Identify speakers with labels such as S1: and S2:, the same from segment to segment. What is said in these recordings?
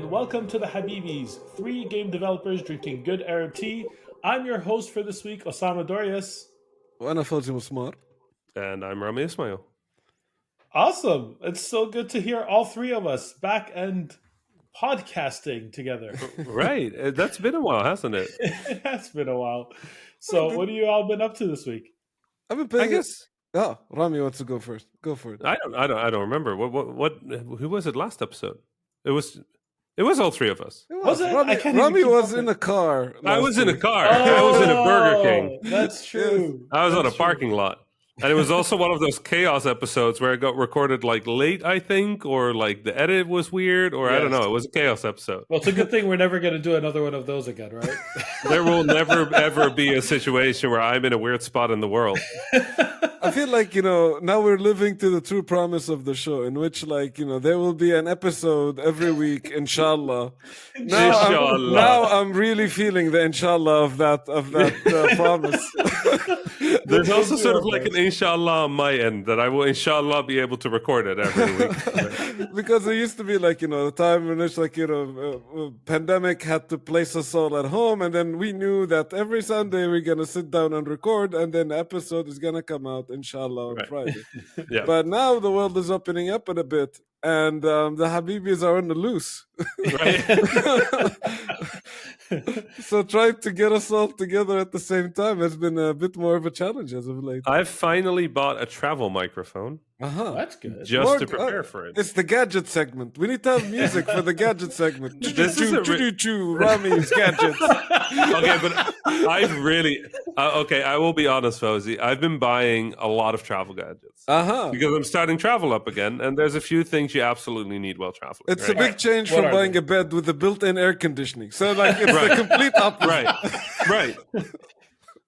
S1: and welcome to the Habibis, three game developers drinking good Arab tea. I'm your host for this week, Osama Dorius.
S2: وأنا فوزي مسمار.
S3: And I'm Rami Ismail.
S1: Awesome. It's so good to hear all three of us back and podcasting together.
S3: Right. That's been a while, hasn't it?
S1: It has been a while. So, what have you all been up to this week?
S2: I've been
S3: I
S2: paying.
S3: guess
S2: Oh, Rami wants to go first. Go for it.
S3: I don't remember. What who was it last episode? It was all three of us.
S1: Was it?
S2: Rami,
S1: I can't even
S2: Rami
S1: keep
S2: was
S1: up
S2: in
S1: with-
S2: a car.
S3: I was in a
S2: week.
S3: car. I was in a Burger King.
S1: That's true.
S3: I was on a
S1: That's true.
S3: parking lot. And it was also one of those chaos episodes where it got recorded like late, I think, or like the edit was weird, or I don't
S1: Yes.
S3: know. It was a chaos episode.
S1: Well, it's a good thing we're never going to do another one of those again, right?
S3: There will never ever be a situation where I'm in a weird spot in the world.
S2: I feel like, now we're living to the true promise of the show, in which, there will be an episode every week, inshallah.
S3: Inshallah.
S2: Now I'm really feeling the inshallah of that promise.
S3: There's also sort of like an inshallah on my end that I will inshallah be able to record it every week.
S2: Because there used to be the time when it's pandemic had to place us all at home, and then we knew that every Sunday we're gonna sit down and record, and then the episode is gonna come out inshallah on
S3: Right.
S2: Friday.
S3: Yeah.
S2: But now the world is opening up in a bit, and the Habibis are on the loose. So trying to get us all together at the same time has been a bit more of a challenge as of late.
S3: I've finally bought a travel microphone
S1: That's good.
S3: just
S2: More-
S3: to prepare for it.
S2: It's the gadget segment. We need to have music for the gadget segment.
S3: This is a
S2: Rami's gadgets.
S3: Okay, but I've really I will be honest, Fauzi. I've been buying a lot of travel gadgets because I'm starting travel up again, and there's a few things you absolutely need while traveling.
S2: It's
S3: right?
S2: a big change
S1: What
S2: from
S1: are
S2: buying
S1: they?
S2: a bed with a built-in air conditioning. So it's the complete opposite.
S3: right.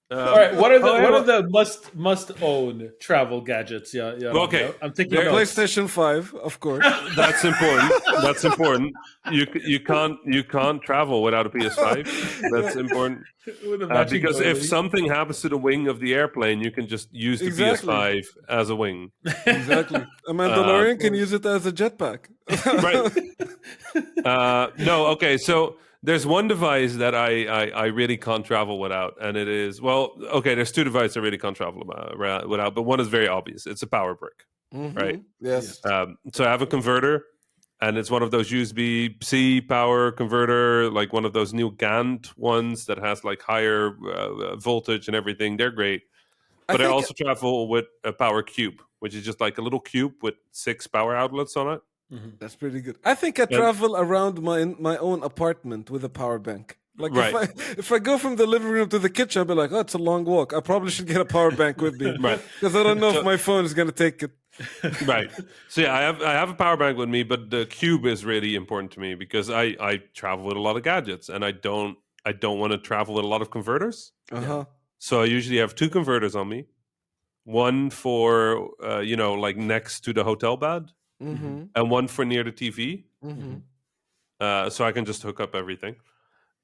S1: All right, what are the
S3: however-
S1: what are the must own travel gadgets? Yeah.
S3: Okay.
S1: I'm thinking
S3: There-
S1: of
S2: PlayStation 5, of course.
S3: That's important. That's important. You can't travel without a PS5. That's important.
S1: with a matching
S3: Because if
S1: dolly.
S3: something happens to the wing of the airplane, you can just use the
S2: Exactly.
S3: PS5 as a wing.
S2: Exactly. A Mandalorian can use it as a jetpack.
S3: Right. No, okay. So there's one device that I really can't travel without, and it is there's two devices I really can't travel without, but one is very obvious. It's a power brick. Right.
S2: Yes.
S3: So I have a converter, and it's one of those USB-C power converter, like one of those new GaN ones that has like higher voltage and everything. They're great. But I
S2: think-
S3: also travel with a power cube, which is just like a little cube with 6 power outlets on it.
S2: That's pretty good. I think I travel around my own apartment with a power bank. Like
S3: Right.
S2: if I go from the living room to the kitchen, I'll be like, oh, it's a long walk. I probably should get a power bank with me.
S3: Right.
S2: Because I don't know if my phone is going to take it.
S3: Right. So yeah, I have a power bank with me, but the cube is really important to me because I travel with a lot of gadgets, and I don't want to travel with a lot of converters. So I usually have 2 converters on me. One for like next to the hotel bed, and one for near the TV. So I can just hook up everything.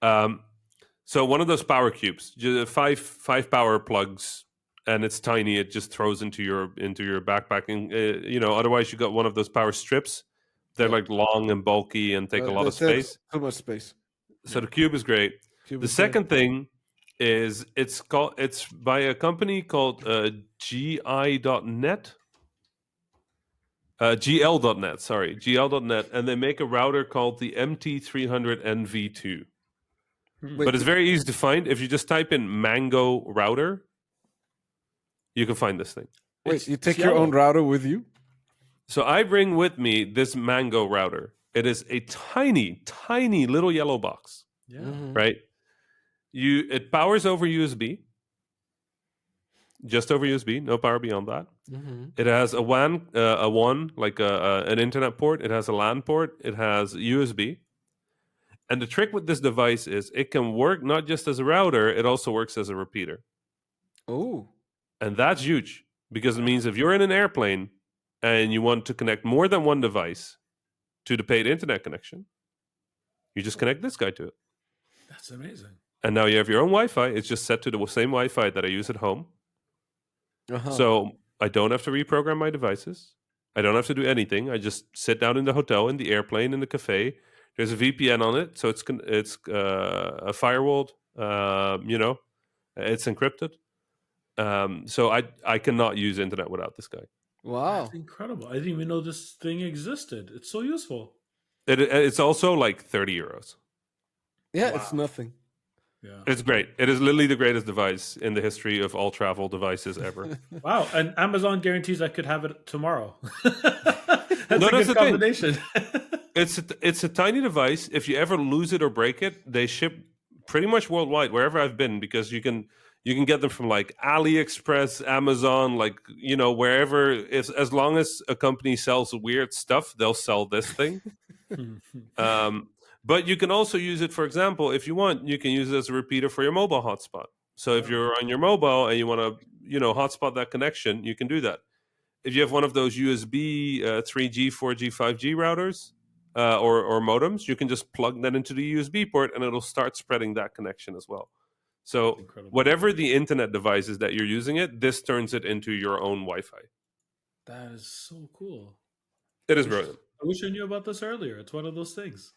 S3: So one of those power cubes, just five power plugs, and it's tiny. It just throws into your backpack, and otherwise you got one of those power strips. They're like long and bulky and take a lot of space.
S2: Too much space.
S3: So the cube is great. The second thing is it's by a company called GI.net. GL.net, sorry, GL.net, and they make a router called the MT300NV2. But it's very easy to find. If you just type in Mango router, you can find this thing.
S2: Wait, you take your own router with you?
S3: So I bring with me this Mango router. It is a tiny, tiny little yellow box, right? It powers over USB. Just over USB, no power beyond that. It has a WAN, an internet port. It has a LAN port. It has USB. And the trick with this device is it can work not just as a router, it also works as a repeater.
S2: Oh.
S3: And that's huge because it means if you're in an airplane and you want to connect more than one device to the paid internet connection, you just connect this guy to it.
S1: That's amazing.
S3: And now you have your own Wi-Fi. It's just set to the same Wi-Fi that I use at home. So I don't have to reprogram my devices. I don't have to do anything. I just sit down in the hotel, in the airplane, in the cafe, There's a VPN on it, so it's a firewalled. It's encrypted. So I cannot use internet without this guy.
S2: Wow.
S1: That's incredible. I didn't even know this thing existed. It's so useful.
S3: It's also like €30.
S2: Yeah,
S1: Wow.
S2: it's nothing.
S1: Yeah.
S3: It's great. It is literally the greatest device in the history of all travel devices ever.
S1: Wow. And Amazon guarantees I could have it tomorrow. That's a
S3: that's
S1: good
S3: the thing.
S1: combination.
S3: It's a tiny device. If you ever lose it or break it, they ship pretty much worldwide wherever I've been, because you can get them from like AliExpress, Amazon, like wherever. As long as a company sells weird stuff, they'll sell this thing. But you can also use it, for example, if you want, you can use it as a repeater for your mobile hotspot. So if you're on your mobile and you want to, hotspot that connection, you can do that. If you have one of those USB 3G, 4G, 5G routers or modems, you can just plug that into the USB port and it'll start spreading that connection as well. So whatever the internet device is that you're using this turns it into your own Wi-Fi.
S1: That is so cool.
S3: It is brilliant.
S1: I wish I knew about this earlier. It's one of those things.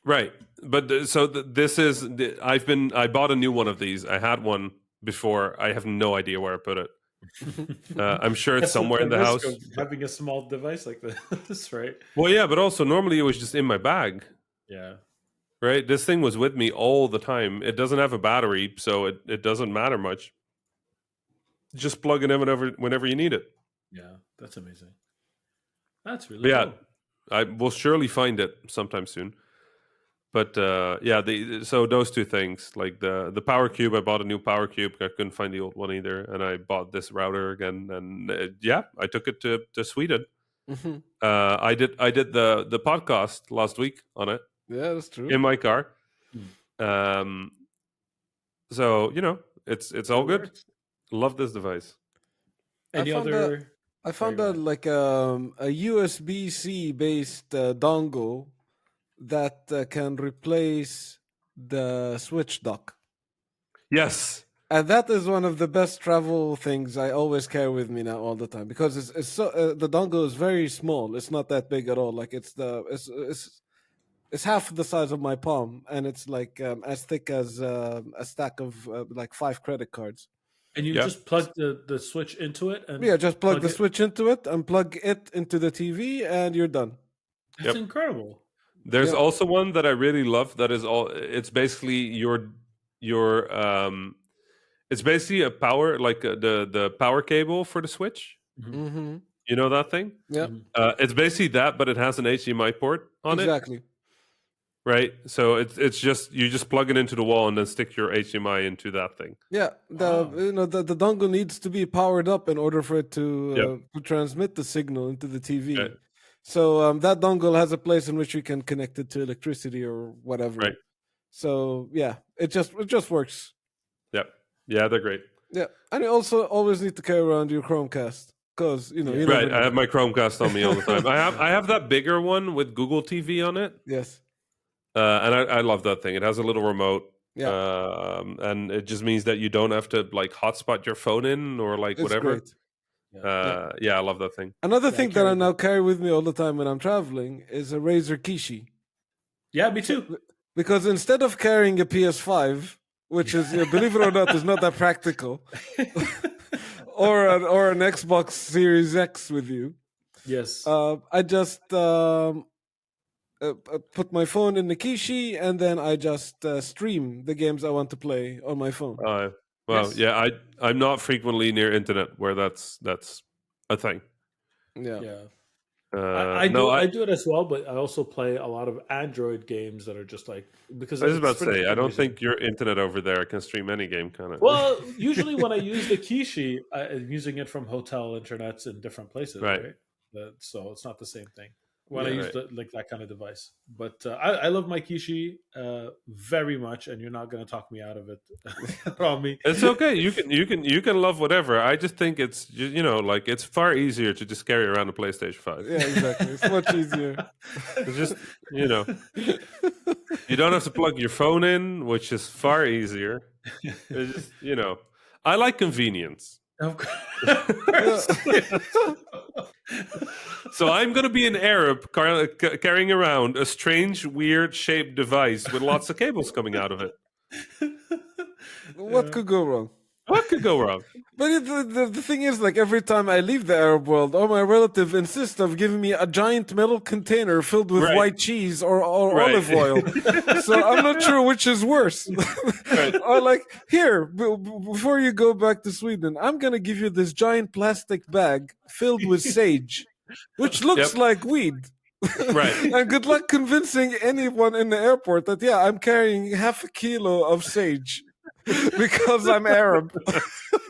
S3: Right. But this is, I bought a new one of these. I had one before. I have no idea where I put it. I'm sure it's somewhere in the house.
S1: Having a small device like this, right?
S3: Well, yeah, but also normally it was just in my bag.
S1: Yeah.
S3: Right? This thing was with me all the time. It doesn't have a battery, so it doesn't matter much. Just plug it in whenever you need it.
S1: Yeah, that's amazing. That's really cool.
S3: I will surely find it sometime soon. But so those two things, like the Power Cube, I bought a new Power Cube. I couldn't find the old one either, and I bought this router again. And I took it to Sweden.
S2: Mm-hmm.
S3: I did the podcast last week on it.
S2: Yeah, that's true.
S3: In my car. So it's all good. Love this device.
S1: I
S2: found out like a USB-C based dongle that can replace the Switch dock.
S3: Yes.
S2: And that is one of the best travel things I always carry with me now all the time, because it's so the dongle is very small. It's not that big at all. Like it's half the size of my palm, and it's like as thick as a stack of like 5 credit cards.
S1: And you just plug the Switch into it? And
S2: just plug the Switch into it and plug it into the TV, and you're done.
S1: That's incredible.
S3: There's also one that I really love that is it's basically your it's basically a power, like the power cable for the Switch.
S2: Mm-hmm.
S3: You know that thing?
S2: Yeah.
S3: It's basically that, but it has an HDMI port on it.
S2: Exactly.
S3: Right. So it's just you just plug it into the wall and then stick your HDMI into that thing.
S2: Yeah. The dongle needs to be powered up in order for it to transmit the signal into the TV. Right. So that dongle has a place in which you can connect it to electricity or whatever.
S3: Right.
S2: So it just works.
S3: Yeah. Yeah, they're great.
S2: Yeah, and you also always need to carry around your Chromecast because you
S3: right. I have my Chromecast on me all the time. I have that bigger one with Google TV on it.
S2: Yes.
S3: And I love that thing. It has a little remote.
S2: Yeah.
S3: And it just means that you don't have to like hotspot your phone in or like whatever.
S2: Great.
S3: I love that thing.
S2: Another thing that I now carry with me all the time when I'm traveling is a Razer Kishi.
S1: Yeah, me too.
S2: Because instead of carrying a PS5, which is, believe it or not, is not that practical, or an Xbox Series X with you.
S1: Yes.
S2: I just put my phone in the Kishi, and then I just stream the games I want to play on my phone.
S3: I'm not frequently near internet where that's a thing.
S2: Yeah.
S1: I do it as well, but I also play a lot of Android games that are just like, because
S3: I was about to say, I don't think your internet over there can stream any game, kind of.
S1: Well, usually when I use the Kishi, I'm using it from hotel internets in different places, right? So it's not the same thing when I use that kind of device. But I love my Kishi very much, and you're not going to talk me out of it, Rami.
S3: It's okay. You can love whatever. I just think it's like it's far easier to just carry around a PlayStation 5.
S2: Yeah, exactly. It's much easier.
S3: It's just you don't have to plug your phone in, which is far easier. It's just I like convenience. So I'm going to be an Arab carrying around a strange, weird shaped device with lots of cables coming out of it.
S2: What could go wrong?
S3: What could go wrong?
S2: But the thing is, like, every time I leave the Arab world, all my relatives insist of giving me a giant metal container filled with white cheese or olive oil. So I'm not sure which is worse. Or like, here, before you go back to Sweden, I'm going to give you this giant plastic bag filled with sage, which looks like weed.
S3: Right.
S2: And good luck convincing anyone in the airport that, yeah, I'm carrying half a kilo of sage. Because I'm Arab.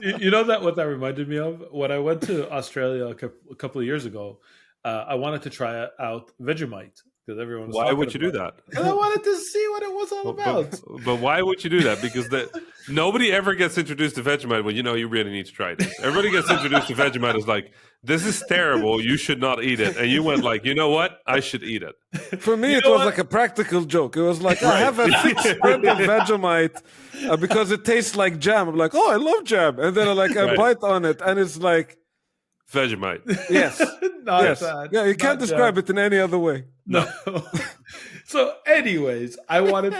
S1: You know what that reminded me of? When I went to Australia a couple of years ago, I wanted to try out Vegemite. Because everyone was
S3: Why would you do that?
S1: Because I wanted to see what it was all about.
S3: But why would you do that? Because nobody ever gets introduced to Vegemite when you really need to try this. Everybody gets introduced to Vegemite as like, this is terrible, you should not eat it. And you went like, you know what? I should eat it.
S2: For me, it was like a practical joke. It was like, I have a thick spread of Vegemite because it tastes like jam. I'm like, oh, I love jam. And then I bite on it and it's like...
S3: Vegemite.
S2: Yes.
S1: Not that.
S2: Yeah, you can't describe it in any other way.
S1: No. So, anyways, I wanted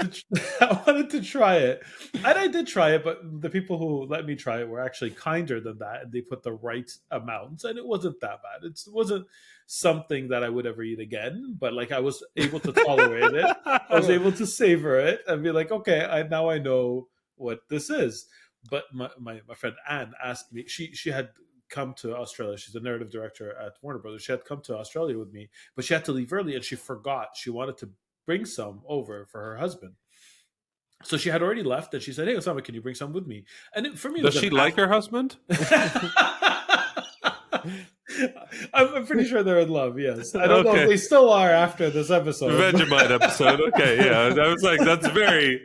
S1: to try it, and I did try it. But the people who let me try it were actually kinder than that, and they put the right amounts, and it wasn't that bad. It wasn't something that I would ever eat again, but like I was able to tolerate it. I was able to savor it and be like, okay, now I know what this is. But my friend Anne asked me. She had come to Australia. She's a narrative director at Warner Brothers. She had come to Australia with me, but she had to leave early and she forgot. She wanted to bring some over for her husband. So she had already left and she said, hey, Osama, can you bring some with me? And for me,
S3: does she like her husband?
S1: I'm pretty sure they're in love, yes. I don't know if they still are after this episode.
S3: Vegemite episode, okay, yeah. I was like, that's very...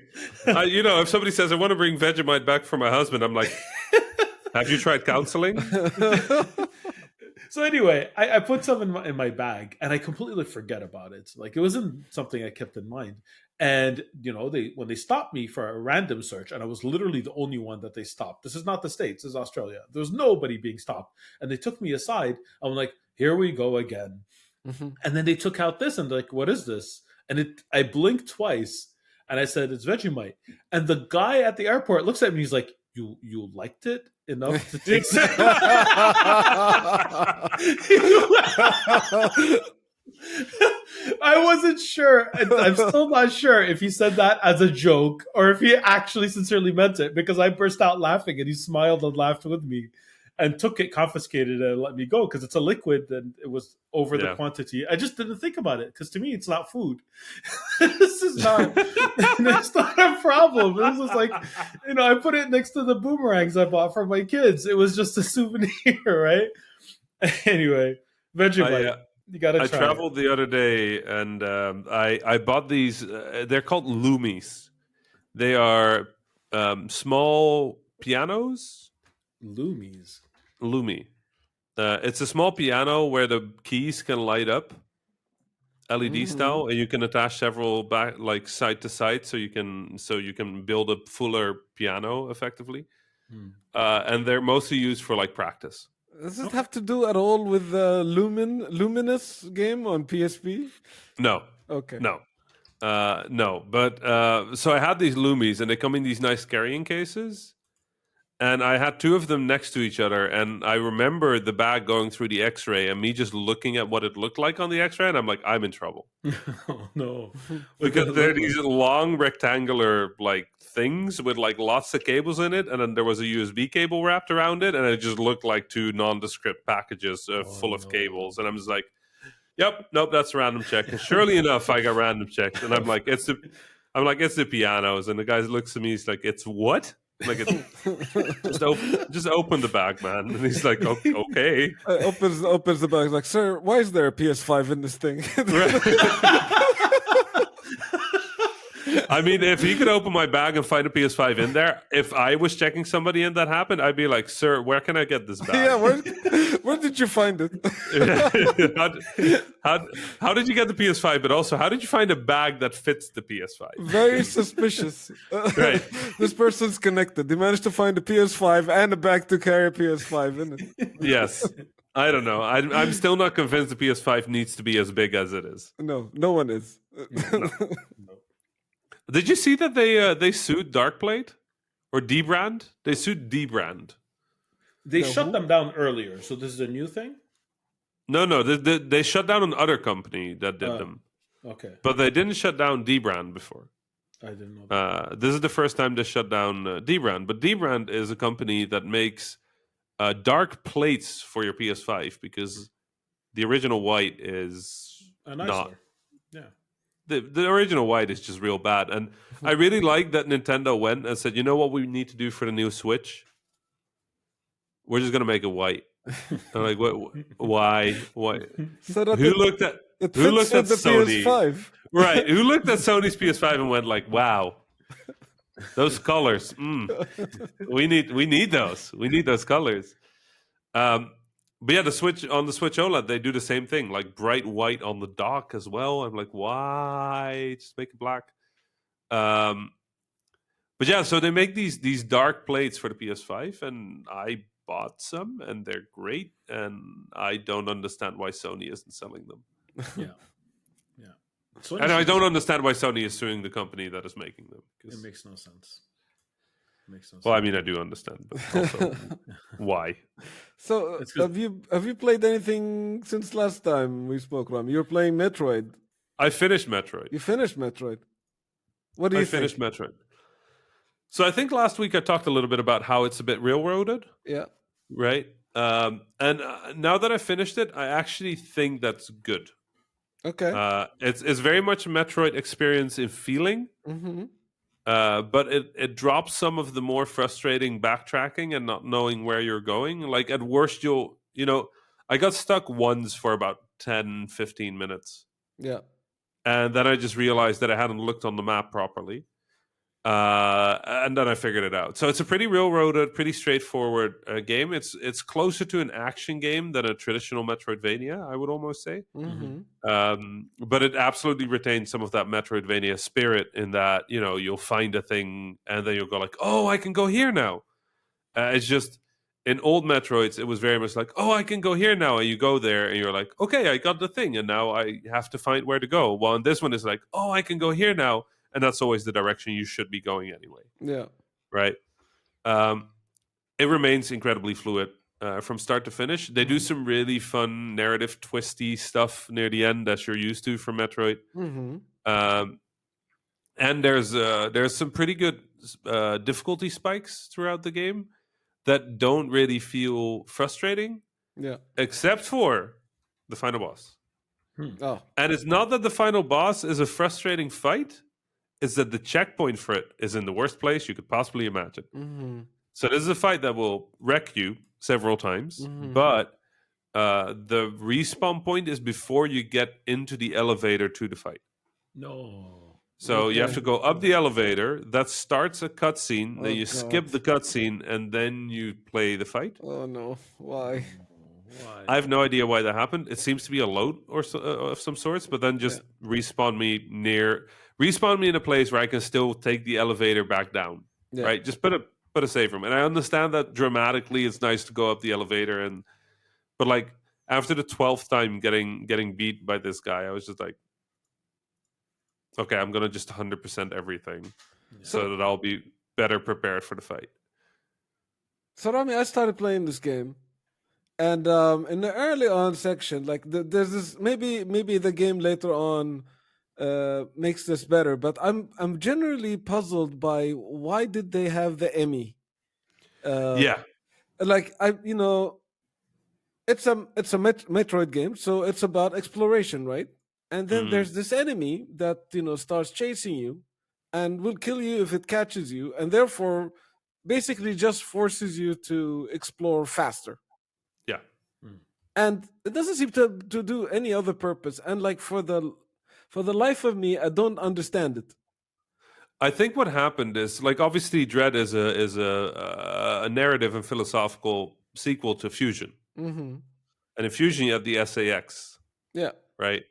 S3: if somebody says, I want to bring Vegemite back for my husband, I'm like... Have you tried counseling?
S1: So anyway, I put some in my bag and I completely forget about it. Like it wasn't something I kept in mind. And when they stopped me for a random search, and I was literally the only one that they stopped. This is not the States, this is Australia. There was nobody being stopped. And they took me aside. I'm like, here we go again. Mm-hmm. And then they took out this and they're like, what is this? And I blinked twice and I said, it's Vegemite. And the guy at the airport looks at me, he's like, you liked it enough to take some? I wasn't sure. I'm still not sure if he said that as a joke or if he actually sincerely meant it, because I burst out laughing and he smiled and laughed with me and took it, confiscated it, and let me go because it's a liquid and it was over the quantity. I just didn't think about it because to me it's not food. This is not. It's not a problem. This was like, I put it next to the boomerangs I bought for my kids. It was just a souvenir, right? Anyway, Vegemite. You gotta try.
S3: I traveled the other day and I bought these. They're called Loomies. They are small pianos. Loomy. It's a small piano where the keys can light up, LED style, and you can attach several back, like side to side, so you can build a fuller piano effectively. And they're mostly used for like practice.
S2: Does it have to do at all with the Luminous game on PSP?
S3: No.
S2: Okay.
S3: No. No. But so I had these Loomies, and they come in these nice carrying cases. And I had two of them next to each other, and I remember the bag going through the X-ray and me just looking at what it looked like on the X-ray, and I'm like, I'm in trouble.
S1: Oh, no.
S3: Because they're these long rectangular like things with like lots of cables in it, and then there was a USB cable wrapped around it, and it just looked like two nondescript packages full of cables. And I'm just like, nope, that's a random check. And surely enough, I got random checks, and I'm like, it's the pianos, and the guy looks at me, he's like, it's what? Like just open the bag, man. And he's like, okay.
S2: Opens the bag. He's like, sir, why is there a PS5 in this thing?
S3: I mean, if he could open my bag and find a PS5 in there, if I was checking somebody and that happened, I'd be like, "Sir, where can I get this bag?"
S2: Yeah, where did you find it?
S3: how did you get the PS5? But also, how did you find a bag that fits the PS5?
S2: Very suspicious.
S3: Right.
S2: This person's connected. They managed to find a PS5 and a bag to carry a PS5 in it.
S3: Yes. I don't know. I'm still not convinced the PS5 needs to be as big as it is.
S2: No, no one is.
S1: No.
S3: Did you see that they sued Darkblade or Dbrand? They sued Dbrand.
S1: They
S2: No,
S1: shut
S2: who?
S1: them down earlier, so this is a new thing.
S3: No. They shut down an other company that did them,
S1: Okay,
S3: but they didn't shut down Dbrand before.
S1: I didn't know that.
S3: This is the first time they shut down Dbrand. But Dbrand is a company that makes dark plates for your PS5 because the original white is
S1: An
S3: not.
S1: eyesore. Yeah.
S3: The original white is just real bad. And I really like that Nintendo went and said, you know what we need to do for the new Switch? We're just going to make it white. I'm like, what? Why?
S2: So that
S3: Who looked at
S2: it
S3: who looked
S2: fits
S3: at
S2: with the
S3: Sony?
S2: PS5.
S3: Right. Who looked at Sony's PS5 and went like, wow, those colors. We need those. We need those colors. But yeah, the Switch OLED, they do the same thing, like bright white on the dock as well. I'm like, why? Just make it black. But yeah, so they make these dark plates for the PS5, and I bought some, and they're great. And I don't understand why Sony isn't selling them.
S1: Yeah.
S3: And I don't understand why Sony is suing the company that is making them.
S1: It makes no sense.
S3: Well, I mean, I do understand, but also why?
S2: So have you played anything since last time we spoke, Rami? You're playing Metroid.
S3: I finished Metroid.
S2: You finished Metroid. What do you think?
S3: I finished Metroid. So I think last week I talked a little bit about how it's a bit railroaded.
S2: Yeah.
S3: Right. And now that I finished it, I actually think that's good.
S2: Okay.
S3: It's very much a Metroid experience in feeling.
S2: Mm-hmm.
S3: But it drops some of the more frustrating backtracking and not knowing where you're going. Like at worst, I got stuck once for about 10, 15 minutes.
S2: Yeah.
S3: And then I just realized that I hadn't looked on the map properly. And then I figured it out. So it's a pretty railroaded, pretty straightforward game. It's closer to an action game than a traditional Metroidvania, I would almost say.
S2: Mm-hmm.
S3: But it absolutely retains some of that Metroidvania spirit in that, you'll find a thing and then you'll go like, oh, I can go here now. It's just in old Metroids, it was very much like, oh, I can go here now. And you go there and you're like, okay, I got the thing. And now I have to find where to go. Well, in this one, it's like, oh, I can go here now. And that's always the direction you should be going anyway.
S2: Yeah.
S3: Right. It remains incredibly fluid from start to finish. They do some really fun narrative twisty stuff near the end as you're used to from Metroid.
S2: Mm-hmm.
S3: And there's some pretty good difficulty spikes throughout the game that don't really feel frustrating.
S2: Yeah.
S3: Except for the final boss.
S2: Oh.
S3: And it's not that the final boss is a frustrating fight. Is that the checkpoint for it is in the worst place you could possibly imagine.
S2: Mm-hmm.
S3: So this is a fight that will wreck you several times, but the respawn point is before you get into the elevator to the fight.
S1: No.
S3: So you have to go up the elevator. That starts a cutscene. Then you skip the cutscene, and then you play the fight.
S2: Oh no! Why?
S3: I have no idea why that happened. It seems to be a load or of some sorts, but then just respawn me in a place where I can still take the elevator back down. Yeah. Right? Just put a save room. And I understand that dramatically it's nice to go up the elevator, but like after the 12th time getting beat by this guy, I was just like, okay, I'm gonna just 100% everything so that I'll be better prepared for the fight.
S2: So Rami, I started playing this game. And in the early on section, like there's this maybe the game later on makes this better, but I'm generally puzzled by why did they have the Emmy? Like it's a Metroid game, so it's about exploration, right? And then there's this enemy that starts chasing you and will kill you if it catches you, and therefore basically just forces you to explore faster.
S3: Yeah.
S2: And it doesn't seem to do any other purpose. And like for the life of me, I don't understand it.
S3: I think what happened is, like, obviously Dread is a narrative and philosophical sequel to Fusion.
S2: Mm-hmm.
S3: And in Fusion you have the SAX.
S2: Yeah.
S3: Right?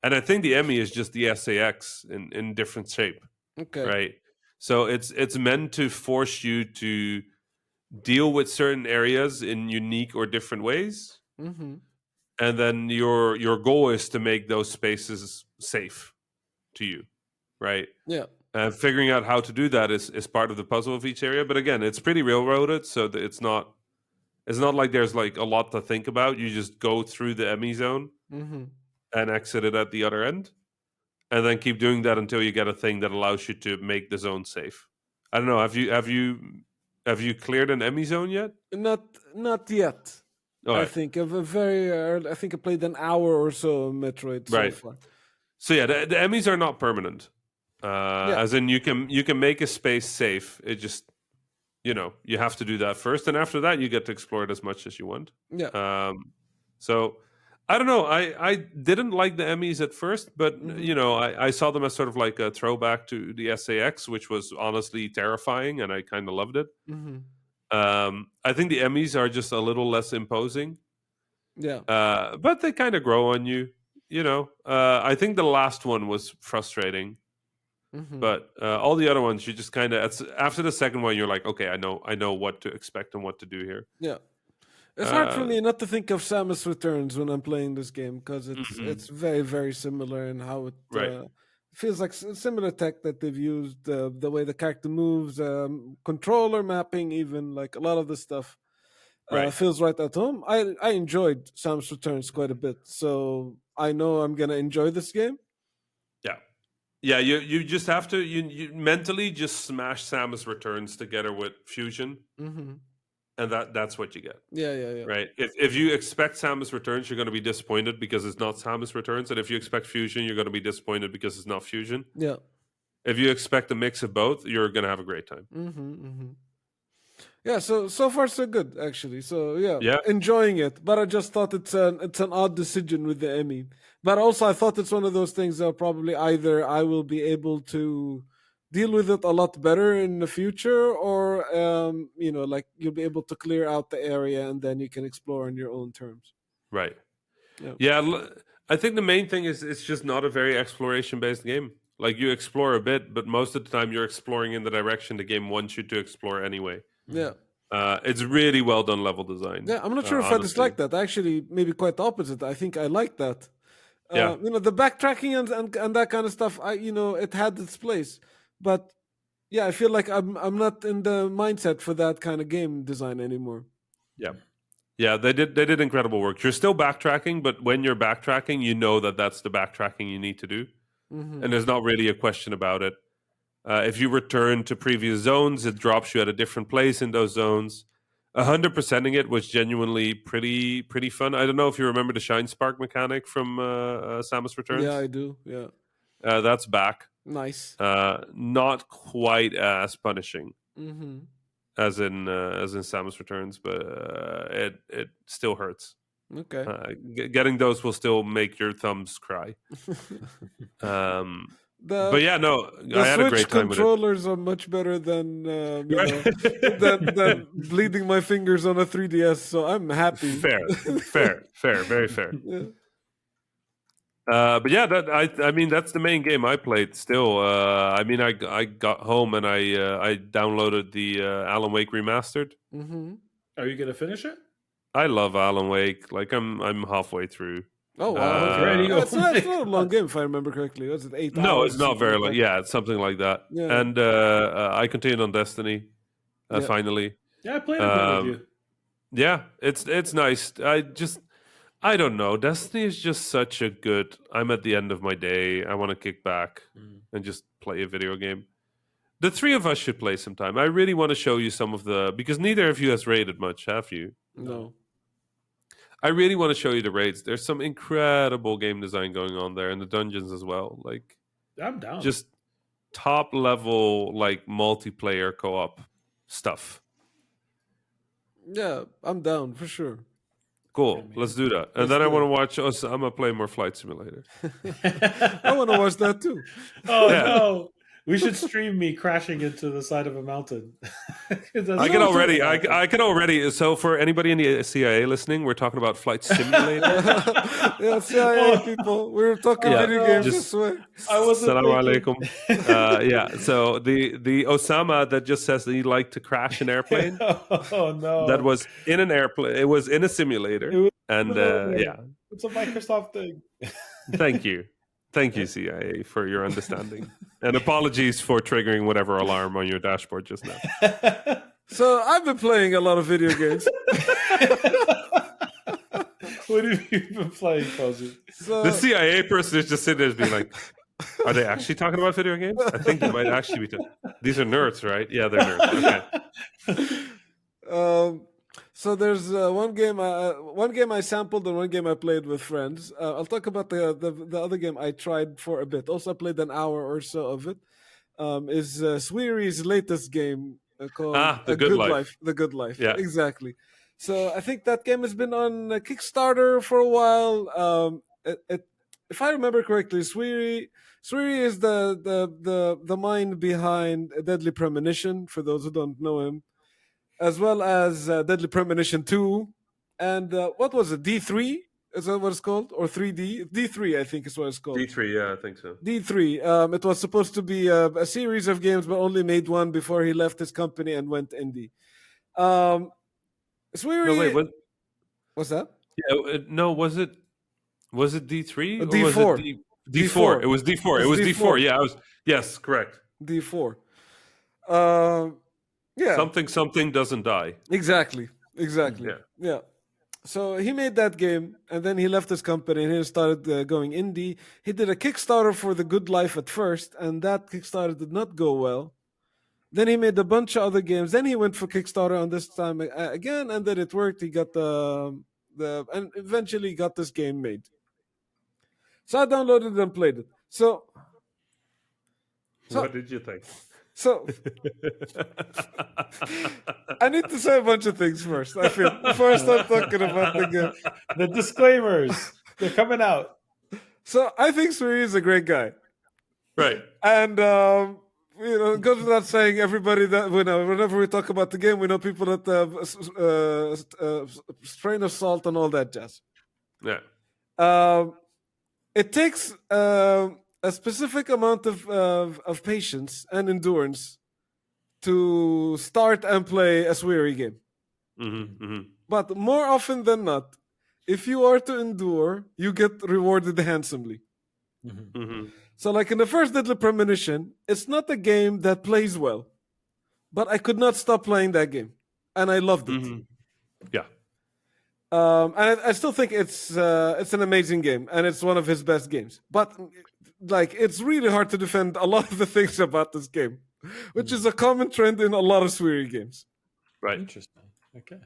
S3: And I think the Emmy is just the SAX in different shape.
S2: Okay.
S3: Right? So it's meant to force you to deal with certain areas in unique or different ways.
S2: Mm-hmm.
S3: And then your goal is to make those spaces safe to you. Right?
S2: Yeah.
S3: And figuring out how to do that is part of the puzzle of each area. But again, it's pretty railroaded, so that it's not like there's like a lot to think about. You just go through the Emmy zone and exit it at the other end, and then keep doing that until you get a thing that allows you to make the zone safe. I don't know. Have you cleared an Emmy zone yet?
S2: Not yet. I think I think I played an hour or so of Metroid so far.
S3: So yeah, the Emmys are not permanent. As in, you can make a space safe. It just, you have to do that first, and after that, you get to explore it as much as you want.
S2: Yeah.
S3: So I don't know. I didn't like the Emmys at first, but I saw them as sort of like a throwback to the SAX, which was honestly terrifying, and I kind of loved it. I think the Emmys are just a little less imposing.
S2: Yeah.
S3: But they kind of grow on you. I think the last one was frustrating. But all the other ones, you just kind of, after the second one, you're like, okay, I know what to expect and what to do here.
S2: Yeah. It's hard for me not to think of Samus Returns when I'm playing this game, because it's very, very similar in how it feels like similar tech that they've used, the way the character moves, controller mapping, even, like a lot of the stuff feels right at home. I enjoyed Samus Returns quite a bit, so I know I'm going to enjoy this game.
S3: Yeah, you just have to you mentally just smash Samus Returns together with Fusion, and that's what you get.
S2: Yeah.
S3: Right. If you expect Samus Returns, you're going to be disappointed because it's not Samus Returns, and if you expect Fusion, you're going to be disappointed because it's not Fusion.
S2: Yeah.
S3: If you expect a mix of both, you're going to have a great time.
S2: Yeah, so far so good, actually. So yeah, enjoying it. But I just thought it's an odd decision with the Emmy. But also, I thought it's one of those things that probably either I will be able to deal with it a lot better in the future, or like you'll be able to clear out the area and then you can explore on your own terms.
S3: Right. Yeah. I think the main thing is it's just not a very exploration-based game. Like, you explore a bit, but most of the time you're exploring in the direction the game wants you to explore anyway.
S2: Yeah.
S3: It's really well done level design.
S2: Yeah, I'm not sure if honestly. I dislike that. Actually, maybe quite the opposite. I think I like that. The backtracking and that kind of stuff, it had its place. But yeah, I feel like I'm not in the mindset for that kind of game design anymore.
S3: Yeah, they did incredible work. You're still backtracking, but when you're backtracking, you know that's the backtracking you need to do. And there's not really a question about it. If you return to previous zones, it drops you at a different place in those zones. 100%ing it was genuinely pretty fun. I don't know if you remember the Shine Spark mechanic from Samus Returns.
S2: Yeah, I do. Yeah,
S3: that's back.
S2: Nice.
S3: Not quite as punishing as in Samus Returns, but it still hurts.
S2: Okay.
S3: Getting those will still make your thumbs cry. But yeah, no, I had a great time with it.
S2: Controllers are much better than than bleeding my fingers on a 3DS, so I'm happy.
S3: Fair, very fair. Yeah. But yeah, I mean that's the main game I played. Still, I mean I got home and I downloaded the Alan Wake remastered.
S1: Are you gonna finish it?
S3: I love Alan Wake. Like I'm halfway through.
S2: Oh wow! It's not a long game, if I remember correctly. Was it 8 hours?
S3: No, it's not very long. Yeah, it's something like that. Yeah. And I continued on Destiny. Finally.
S1: Yeah, I played a bit with you.
S3: Yeah, it's nice. I don't know. Destiny is just such a good. I'm at the end of my day. I want to kick back and just play a video game. The three of us should play sometime. I really want to show you some of because neither of you has raided much, have you?
S2: No.
S3: I really want to show you the raids. There's some incredible game design going on there, and the dungeons as well. Like,
S1: I'm down.
S3: Just top level, like, multiplayer co-op stuff.
S2: Yeah, I'm down for sure.
S3: Cool. Let's do that. And then I want to watch us. I'm gonna play more Flight Simulator.
S2: I want to watch that too.
S1: Oh no, We should stream me crashing into the side of a mountain.
S3: I can already. So for anybody in the CIA listening, we're talking about Flight Simulator.
S2: Yeah, CIA people. We were talking video games this way.
S3: Assalamu alaikum. Yeah. So the Osama that just says that he'd like to crash an airplane.
S1: Oh no!
S3: That was in an airplane. It was in a simulator. Yeah,
S1: it's a Microsoft thing.
S3: Thank you. Thank you, CIA, for your understanding. And apologies for triggering whatever alarm on your dashboard just now.
S2: So I've been playing a lot of video games.
S1: What have you been playing, Fuzzy?
S3: The CIA person is just sitting there being like, are they actually talking about video games? I think they might actually be. These are nerds, right? Yeah, they're nerds.
S2: Okay. So there's one game I sampled and one game I played with friends. I'll talk about the other game I tried for a bit. Also, I played an hour or so of it. Is SWERY's latest game called
S3: The Good Life.
S2: The Good Life.
S3: Yeah,
S2: exactly. So I think that game has been on Kickstarter for a while. If I remember correctly, SWERY is the mind behind Deadly Premonition. For those who don't know him. As well as Deadly Premonition 2, and what was it? D3? Is that what it's called? Or 3D? D3, I think is what it's called.
S3: D3, yeah, I think so.
S2: D3. It was supposed to be a series of games, but only made one before he left his company and went indie. SWERY...
S3: No, wait,
S2: what's that?
S3: Yeah, no, was it D3?
S2: D4.
S3: Or was it D4. It was D4. It was D4. Yeah, yes, correct.
S2: D4. Yeah.
S3: Something doesn't die.
S2: Exactly. Yeah. So he made that game, and then he left his company and he started going indie. He did a Kickstarter for The Good Life at first, and that Kickstarter did not go well. Then he made a bunch of other games. Then he went for Kickstarter on this time again, and then it worked. He got and eventually got this game made. So I downloaded it and played it. So
S3: what did you think?
S2: So I need to say a bunch of things first. I feel before I start talking about the game.
S1: The disclaimers, they're coming out.
S2: So I think SWERY is a great guy,
S3: right?
S2: And it goes without saying, everybody that whenever we talk about the game, we know people that strain of salt and all that jazz.
S3: Yeah.
S2: It takes a specific amount of patience and endurance to start and play a SWERY game.
S3: Mm-hmm, mm-hmm.
S2: But more often than not, if you are to endure, you get rewarded handsomely.
S3: Mm-hmm. Mm-hmm.
S2: So like in the first Deadly Premonition, it's not a game that plays well, but I could not stop playing that game, and I loved it.
S3: Mm-hmm. Yeah.
S2: And I still think it's an amazing game, and it's one of his best games. But like, it's really hard to defend a lot of the things about this game, which is a common trend in a lot of SWERY games.
S3: Right.
S1: Interesting. Okay.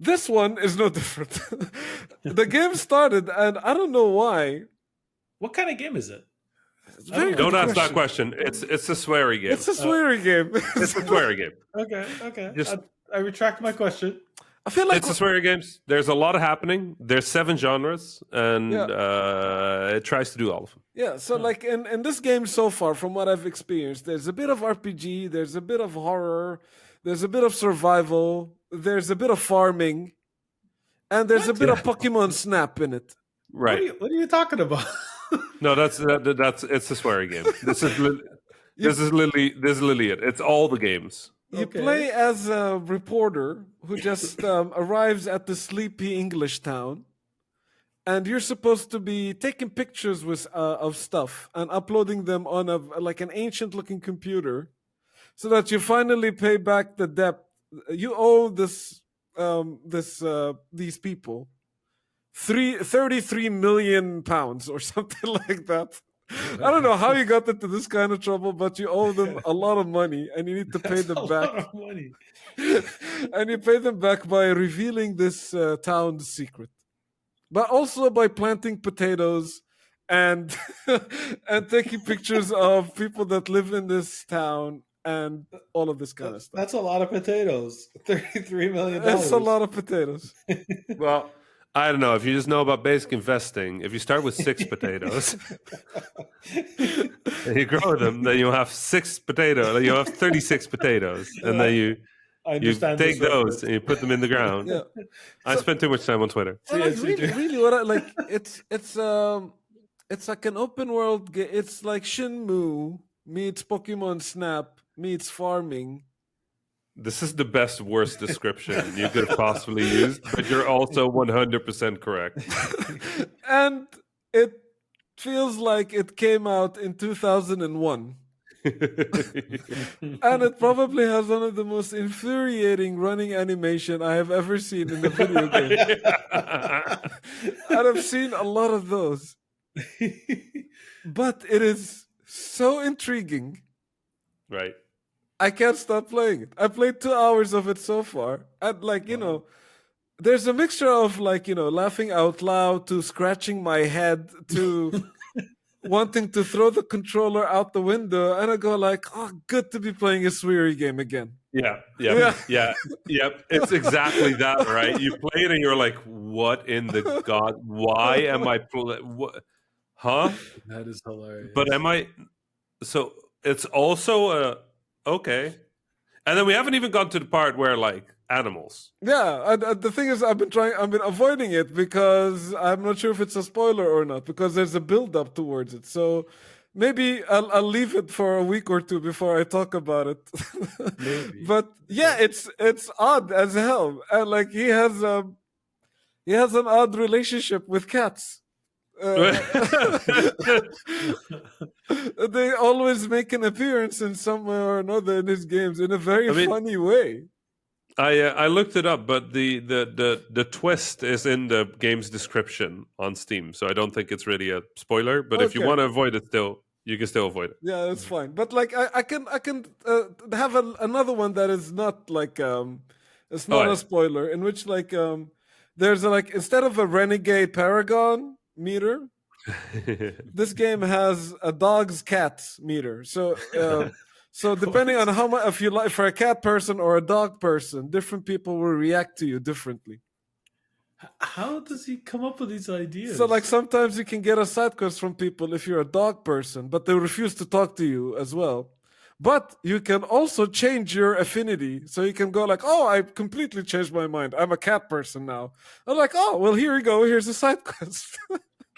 S2: This one is no different. The game started, and I don't know why.
S1: What kind of game is it?
S3: Don't ask that question. It's a SWERY game.
S2: It's a SWERY game.
S3: It's a SWERY game.
S1: Okay. I retract my question.
S2: I feel like
S3: it's a SWERY games. There's a lot happening. There's 7 genres, and it tries to do all of them.
S2: Yeah, so like in this game so far, from what I've experienced, there's a bit of RPG, there's a bit of horror, there's a bit of survival, there's a bit of farming, and there's a bit of Pokemon Snap in it.
S3: Right.
S1: What are you talking about?
S3: No, that's it's a SWERY game. This is literally it. It's all the games.
S2: You play as a reporter who just arrives at the sleepy English town, and you're supposed to be taking pictures of stuff and uploading them on an ancient-looking computer, so that you finally pay back the debt you owe these people. 33 million pounds or something like that. I don't know how you got into this kind of trouble, but you owe them a lot of money, and you need to pay them back.
S1: A lot of money.
S2: And you pay them back by revealing this town's secret, but also by planting potatoes and and taking pictures of people that live in this town and all of this kind of stuff.
S1: That's a lot of potatoes. $33 million.
S2: That's a lot of potatoes.
S3: Well, I don't know. If you just know about basic investing, if you start with 6 potatoes and you grow them, then you'll have 6 potatoes. You'll have 36 potatoes, and then you take those and you put them in the ground.
S2: Yeah.
S3: I spent too much time on Twitter.
S2: Really, what I like, it's like an open world game. It's like Shenmue meets Pokemon Snap meets farming.
S3: This is the best, worst description you could have possibly used, but you're also 100% correct.
S2: And it feels like it came out in 2001. And it probably has one of the most infuriating running animation I have ever seen in a video game. And I've seen a lot of those. But it is so intriguing.
S3: Right.
S2: I can't stop playing it. I played 2 hours of it so far. And there's a mixture of laughing out loud to scratching my head to wanting to throw the controller out the window. And I go like, oh, good to be playing a SWERY game again.
S3: Yeah. It's exactly that, right? You play it and you're like, what in the God? Why am I playing? Huh?
S1: That is hilarious.
S3: But am I... So it's also okay. And then we haven't even got to the part where animals.
S2: Yeah, the thing is, I've been avoiding it because I'm not sure if it's a spoiler or not, because there's a build up towards it. So maybe I'll leave it for a week or two before I talk about it.
S1: Maybe.
S2: But yeah, it's odd as hell, and he has an odd relationship with cats. They always make an appearance in some way or another in his games in a very funny way.
S3: I looked it up, but the twist is in the game's description on Steam, so I don't think it's really a spoiler. But if you want to avoid it, you can still avoid it.
S2: Yeah, that's fine. But I can have another one that is not it's not a spoiler, in which there's instead of a renegade paragon meter, this game has a dog's cat meter. So depending on how much, if you like, for a cat person or a dog person, different people will react to you differently.
S1: How does he come up with these ideas?
S2: So sometimes you can get a side quest from people if you're a dog person, but they refuse to talk to you as well. But you can also change your affinity. So you can go oh, I completely changed my mind. I'm a cat person now. I'm oh, well, here you go. Here's a side quest.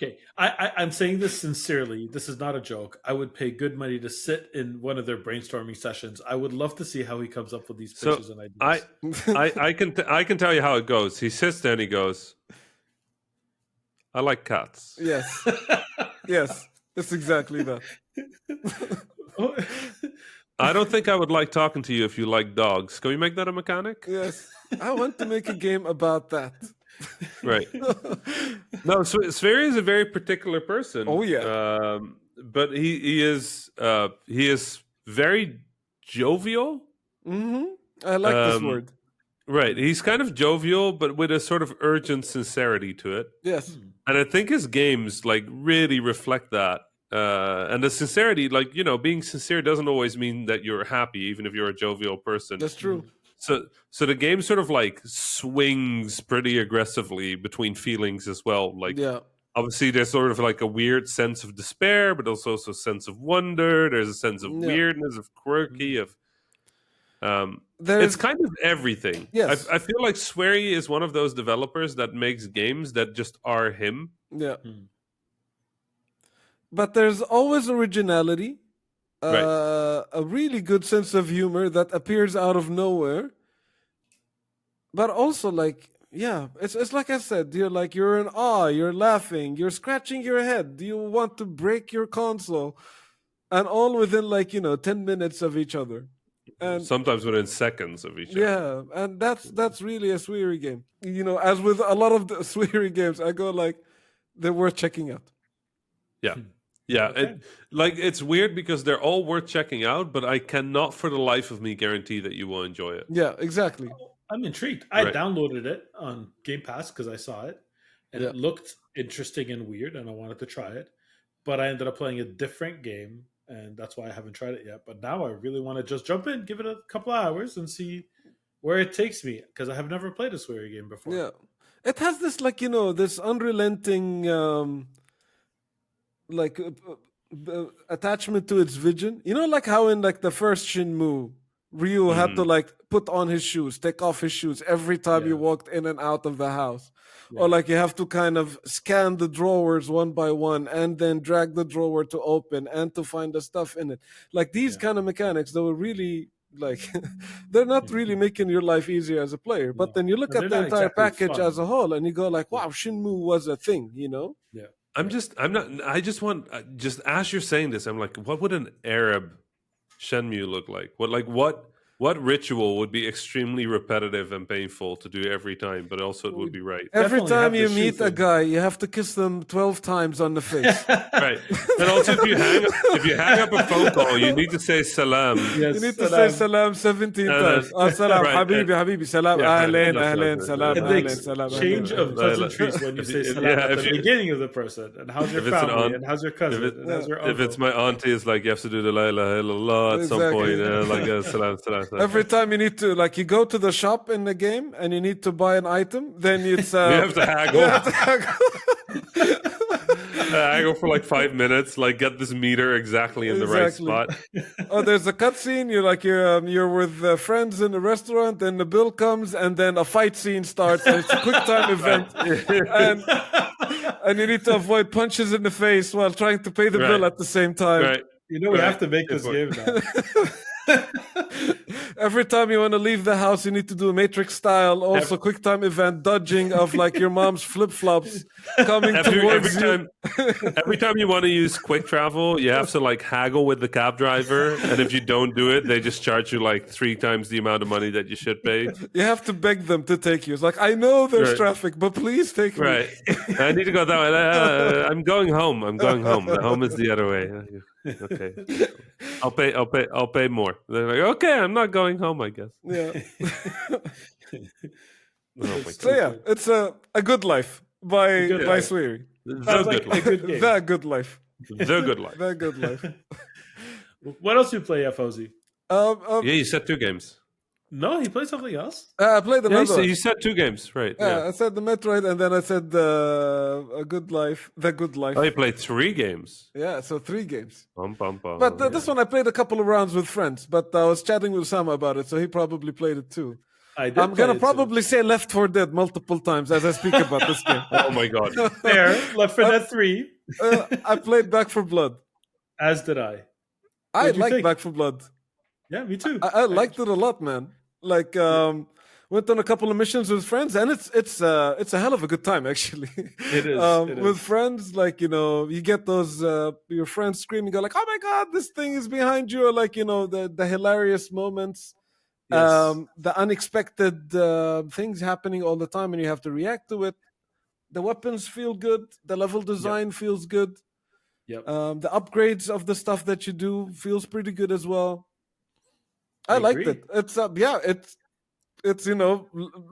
S1: Okay, I'm saying this sincerely. This is not a joke. I would pay good money to sit in one of their brainstorming sessions. I would love to see how he comes up with these pitches and ideas.
S3: I can tell you how it goes. He sits there and he goes, I like cats.
S2: Yes. Yes, it's exactly that.
S3: I don't think I would like talking to you if you like dogs. Can we make that a mechanic?
S2: Yes. I want to make a game about that.
S3: Right. No, so SWERY is a very particular person.
S2: Oh yeah.
S3: But he is very jovial.
S2: Mm-hmm. I like this word.
S3: Right. He's kind of jovial, but with a sort of urgent sincerity to it.
S2: Yes.
S3: And I think his games really reflect that. And the sincerity, being sincere doesn't always mean that you're happy, even if you're a jovial person.
S2: That's true.
S3: So the game sort of swings pretty aggressively between feelings as well. Obviously there's sort of a weird sense of despair, but also a sense of wonder. There's a sense of weirdness, of quirky, of it's kind of everything.
S2: Yes.
S3: I feel like SWERY is one of those developers that makes games that just are him.
S2: Yeah. But there's always originality, a really good sense of humor that appears out of nowhere. But also, it's like I said, you're in awe, you're laughing, you're scratching your head. Do you want to break your console? And all within 10 minutes of each other. And
S3: sometimes within seconds of each other.
S2: Yeah, and that's really a SWERY game. As with a lot of the SWERY games, I go they're worth checking out.
S3: Yeah. Yeah, okay. It's weird because they're all worth checking out, but I cannot for the life of me guarantee that you will enjoy it.
S2: Yeah, exactly.
S1: I'm intrigued. I downloaded it on Game Pass because I saw it, and it looked interesting and weird, and I wanted to try it. But I ended up playing a different game, and that's why I haven't tried it yet. But now I really want to just jump in, give it a couple of hours, and see where it takes me, because I have never played a SWERY game before.
S2: Yeah. it has this like this unrelenting like attachment to its vision. Like how in like the first Shinmu, Ryu had to like put on his shoes, take off his shoes every time you walked in and out of the house. Or like you have to kind of scan the drawers one by one and then drag the drawer to open and to find the stuff in it. Like these kind of mechanics, they were really like they're not really making your life easier as a player. But then you look at the entire package as a whole and you go like, wow, Shinmu was a thing,
S1: Yeah.
S3: I just want, just as you're saying this, I'm like, what would an Arab Shenmue look like? What ritual would be extremely repetitive and painful to do every time, but also it would be right?
S2: Every time you meet a guy, you have to kiss them 12 times on the face.
S3: Right. And also, if you hang up a phone call, you need to say salam.
S2: Yes, you need to say salam 17 times. Salam, Habibi, salam, ahlan, salam, ahlan, salam.
S1: Change of pleasantries when you say salam at the beginning of the person. And how's your family? And how's your cousin? And how's your uncle?
S3: If it's my auntie, it's like you have to do the la ilaha illallah at some point. Like salam, salam.
S2: Every time you need to, like, you go to the shop in the game and you need to buy an item, then it's
S3: you have to haggle. Haggle for like 5 minutes, like get this meter exactly in the right spot.
S2: Oh, there's a cutscene. You're with friends in a restaurant, and the bill comes, and then a fight scene starts. And it's a quick time event, and you need to avoid punches in the face while trying to pay the bill at the same time.
S3: Right.
S1: We have to make this game now.
S2: Every time you want to leave the house, you need to do a Matrix style, also quick time event, dodging of like your mom's flip flops coming towards you.
S3: Every time you want to use quick travel, you have to like haggle with the cab driver, and if you don't do it, they just charge you like 3 times the amount of money that you should pay.
S2: You have to beg them to take you. It's like, I know there's traffic, but please take me.
S3: Right. I need to go that way. I'm going home. The home is the other way. Okay. I'll pay more. They're like, okay, I'm not going home, I guess.
S2: Yeah. So yeah, it's a good life by SWERY.
S3: The
S2: good life.
S3: The good life.
S2: The good life.
S1: What else do you play, FOZ?
S3: Yeah, you said 2 games.
S1: No, he played something else.
S2: I played the Metroid.
S3: You said 2 games, right?
S2: Yeah, I said the Metroid, and then I said a good life. The good life.
S3: Oh, you played 3 games.
S2: Yeah, so 3 games.
S3: Bum.
S2: But this one I played a couple of rounds with friends. But I was chatting with Sama about it, so he probably played it too. I'm gonna probably say Left 4 Dead multiple times as I speak about this game.
S3: Oh my god!
S1: Fair. Left 4 Dead 3.
S2: I played Back 4 Blood.
S1: As did I.
S2: I liked Back 4 Blood.
S1: Yeah, me too.
S2: I liked it a lot, man. Like, went on a couple of missions with friends, and it's a hell of a good time, actually.
S1: It is.
S2: With friends, like, you get those your friends screaming, go like, "Oh my god, this thing is behind you!" Or like, the hilarious moments, the unexpected things happening all the time, and you have to react to it. The weapons feel good. The level design feels good.
S1: Yep.
S2: The upgrades of the stuff that you do feels pretty good as well. I liked it. It's it's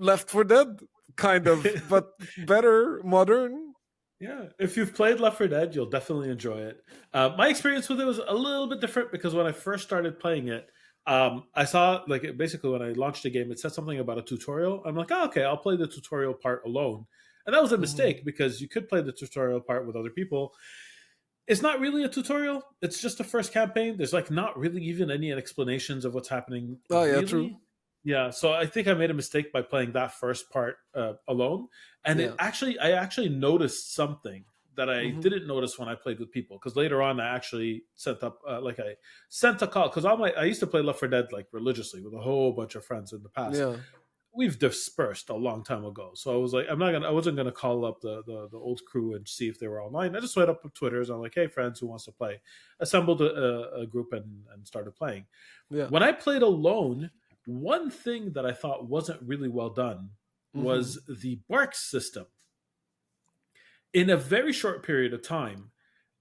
S2: Left 4 Dead kind of, but better, modern.
S1: Yeah, if you've played Left 4 Dead, you'll definitely enjoy it. My experience with it was a little bit different because when I first started playing it, I saw basically when I launched the game, it said something about a tutorial. I'm like, oh, okay, I'll play the tutorial part alone, and that was a mistake because you could play the tutorial part with other people. It's not really a tutorial. It's just the first campaign. There's not really even any explanations of what's happening.
S2: Oh, yeah,
S1: really.
S2: true.
S1: Yeah, so I think I made a mistake by playing that first part alone. And I actually noticed something that I didn't notice when I played with people. Because later on, I actually sent up, I sent a call. Because I used to play Left 4 Dead religiously with a whole bunch of friends in the past.
S2: Yeah.
S1: We've dispersed a long time ago, so I was like, I wasn't gonna call up the old crew and see if they were online. I just went up on Twitter. I'm like, hey, friends, who wants to play? Assembled a group and started playing. Yeah. When I played alone, one thing that I thought wasn't really well done was the barks system. In a very short period of time,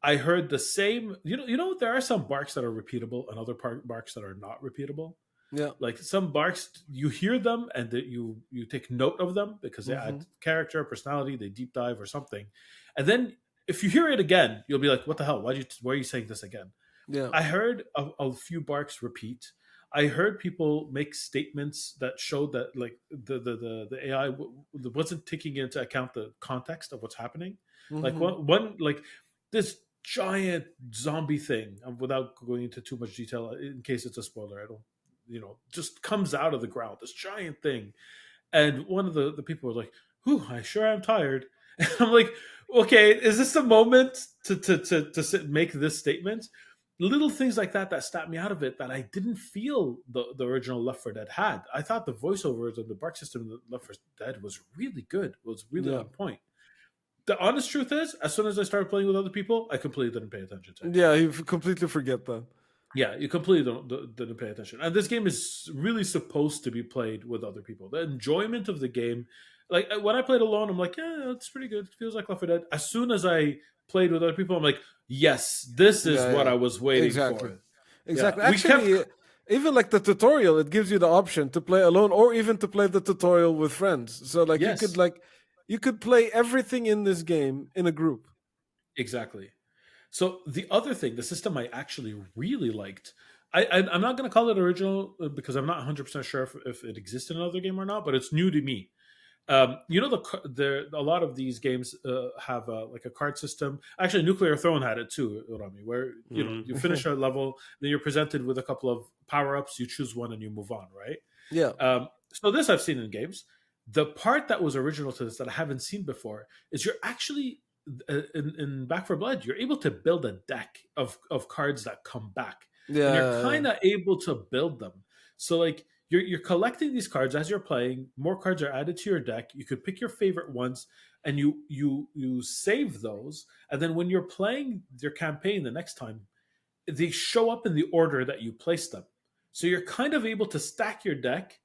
S1: I heard the same. There are some barks that are repeatable and other barks that are not repeatable.
S2: Yeah,
S1: like some barks, you hear them and that you take note of them because they add character, personality, they deep dive or something. And then if you hear it again, you'll be like, "What the hell? Why are you saying this again?" Yeah, I heard a few barks repeat. I heard people make statements that showed that like the AI wasn't taking into account the context of what's happening. Like one like this giant zombie thing, without going into too much detail in case it's a spoiler, I don't, just comes out of the ground, this giant thing. And one of the people was like, "Whew, I sure am tired." And I'm like, "Okay, is this the moment to make this statement?" Little things like that snapped me out of it, that I didn't feel the original Left 4 Dead had. I thought the voiceovers and the bark system in the Left 4 Dead was really good, was really on point. The honest truth is, as soon as I started playing with other people, I completely didn't pay attention to it.
S2: Yeah, you completely forget that.
S1: Yeah, you completely didn't pay attention. And this game is really supposed to be played with other people. The enjoyment of the game, like when I played alone, I'm like, yeah, it's pretty good. It feels like Left 4 Dead. As soon as I played with other people, I'm like, yes, this is what I was waiting for.
S2: Exactly. Yeah. Actually, even like the tutorial, it gives you the option to play alone or even to play the tutorial with friends. So like you could play everything in this game in a group.
S1: Exactly. So the other thing, the system I actually really liked, I'm not going to call it original because I'm not 100% sure if it exists in another game or not, but it's new to me. A lot of these games have like a card system. Actually, Nuclear Throne had it too, Rami, where you finish a level, then you're presented with a couple of power-ups, you choose one and you move on, right?
S2: Yeah.
S1: So this I've seen in games. The part that was original to this that I haven't seen before is you're actually in Back 4 Blood, you're able to build a deck of cards that come back.
S2: Yeah,
S1: and you're kind of able to build them. So like you're collecting these cards as you're playing. More cards are added to your deck. You could pick your favorite ones, and you save those. And then when you're playing your campaign the next time, they show up in the order that you placed them. So you're kind of able to stack your deck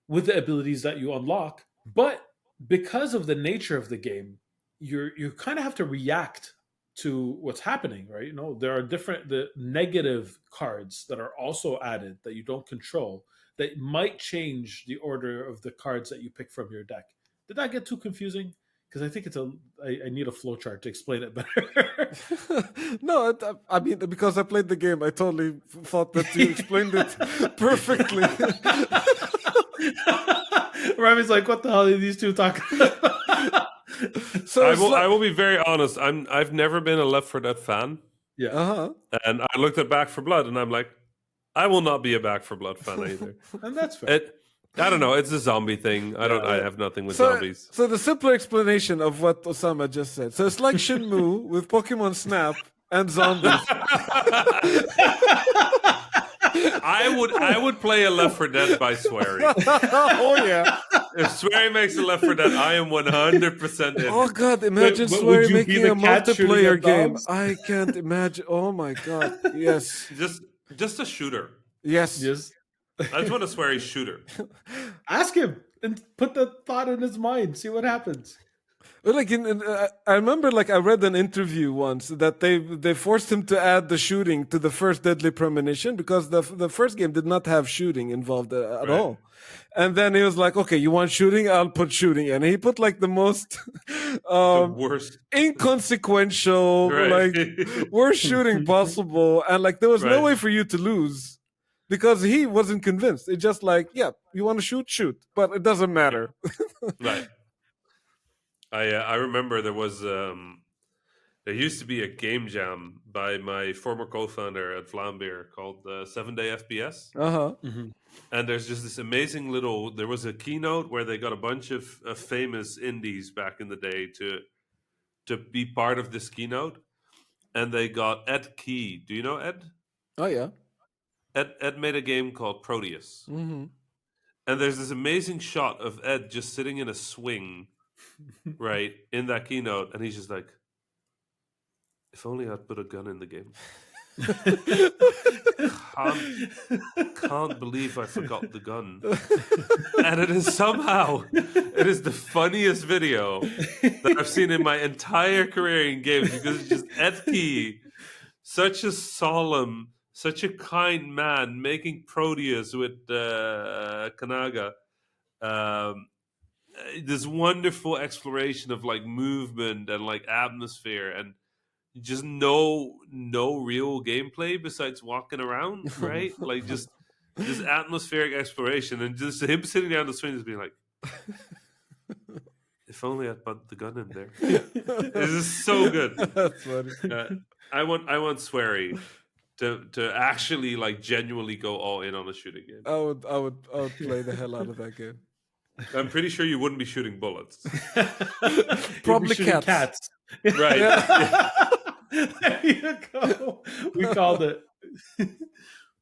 S1: with the abilities that you unlock, but because of the nature of the game, you kind of have to react to what's happening, right? There are the negative cards that are also added that you don't control that might change the order of the cards that you pick from your deck. Did that get too confusing? Because I think I need a flowchart to explain it better.
S2: No, I mean, because I played the game, I totally thought that you explained it perfectly.
S1: Rami's like, what the hell are these two talking about?
S3: So I will be very honest. I've never been a Left 4 Dead fan.
S1: Yeah.
S3: And I looked at Back 4 Blood and I'm like, I will not be a Back 4 Blood fan either.
S1: And that's fair.
S3: I don't know. It's a zombie thing. I have nothing with zombies.
S2: So the simpler explanation of what Osama just said. So it's like Shenmue with Pokemon Snap and zombies.
S3: I would play a Left 4 Dead by SWERY.
S2: Oh yeah.
S3: If SWERY makes a Left 4 Dead, I am 100% in.
S2: Oh god, imagine SWERY making a multiplayer game. I can't imagine. Oh my god. Yes.
S3: Just a shooter.
S2: Yes.
S3: I just want a SWERY shooter.
S1: Ask him and put the thought in his mind. See what happens.
S2: Like I remember, like I read an interview once that they forced him to add the shooting to the first Deadly Premonition because the first game did not have shooting involved at all. And then he was like, "Okay, you want shooting? I'll put shooting." And he put like the most
S3: the worst,
S2: inconsequential, like worst shooting possible, and like there was no way for you to lose. Because he wasn't convinced. It's just like, yeah, you want to shoot, but it doesn't matter.
S3: Right. I remember there used to be a game jam by my former co-founder at Vlaambeer called 7 Day FPS.
S2: Mm-hmm.
S3: And there's just this amazing there was a keynote where they got a bunch of famous indies back in the day to be part of this keynote. And they got Ed Key. Do you know Ed?
S2: Oh, yeah.
S3: Ed made a game called Proteus.
S2: Mm-hmm.
S3: And there's this amazing shot of Ed just sitting in a swing, right, in that keynote. And he's just like, if only I'd put a gun in the game. Can't believe I forgot the gun. And it is the funniest video that I've seen in my entire career in games because it's just Ed Key, such a solemn, such a kind man making Proteus with Kanaga. This wonderful exploration of like movement and like atmosphere and just no real gameplay besides walking around, right? Like just this atmospheric exploration, and just him sitting down the swing, just being like, if only I'd put the gun in there. This is so good.
S2: That's funny.
S3: I want SWERY to actually like genuinely go all in on a shooting game.
S2: I would play the hell out of that game.
S3: I'm pretty sure you wouldn't be shooting bullets.
S2: Probably cats.
S3: Right.
S1: There you go. We called it.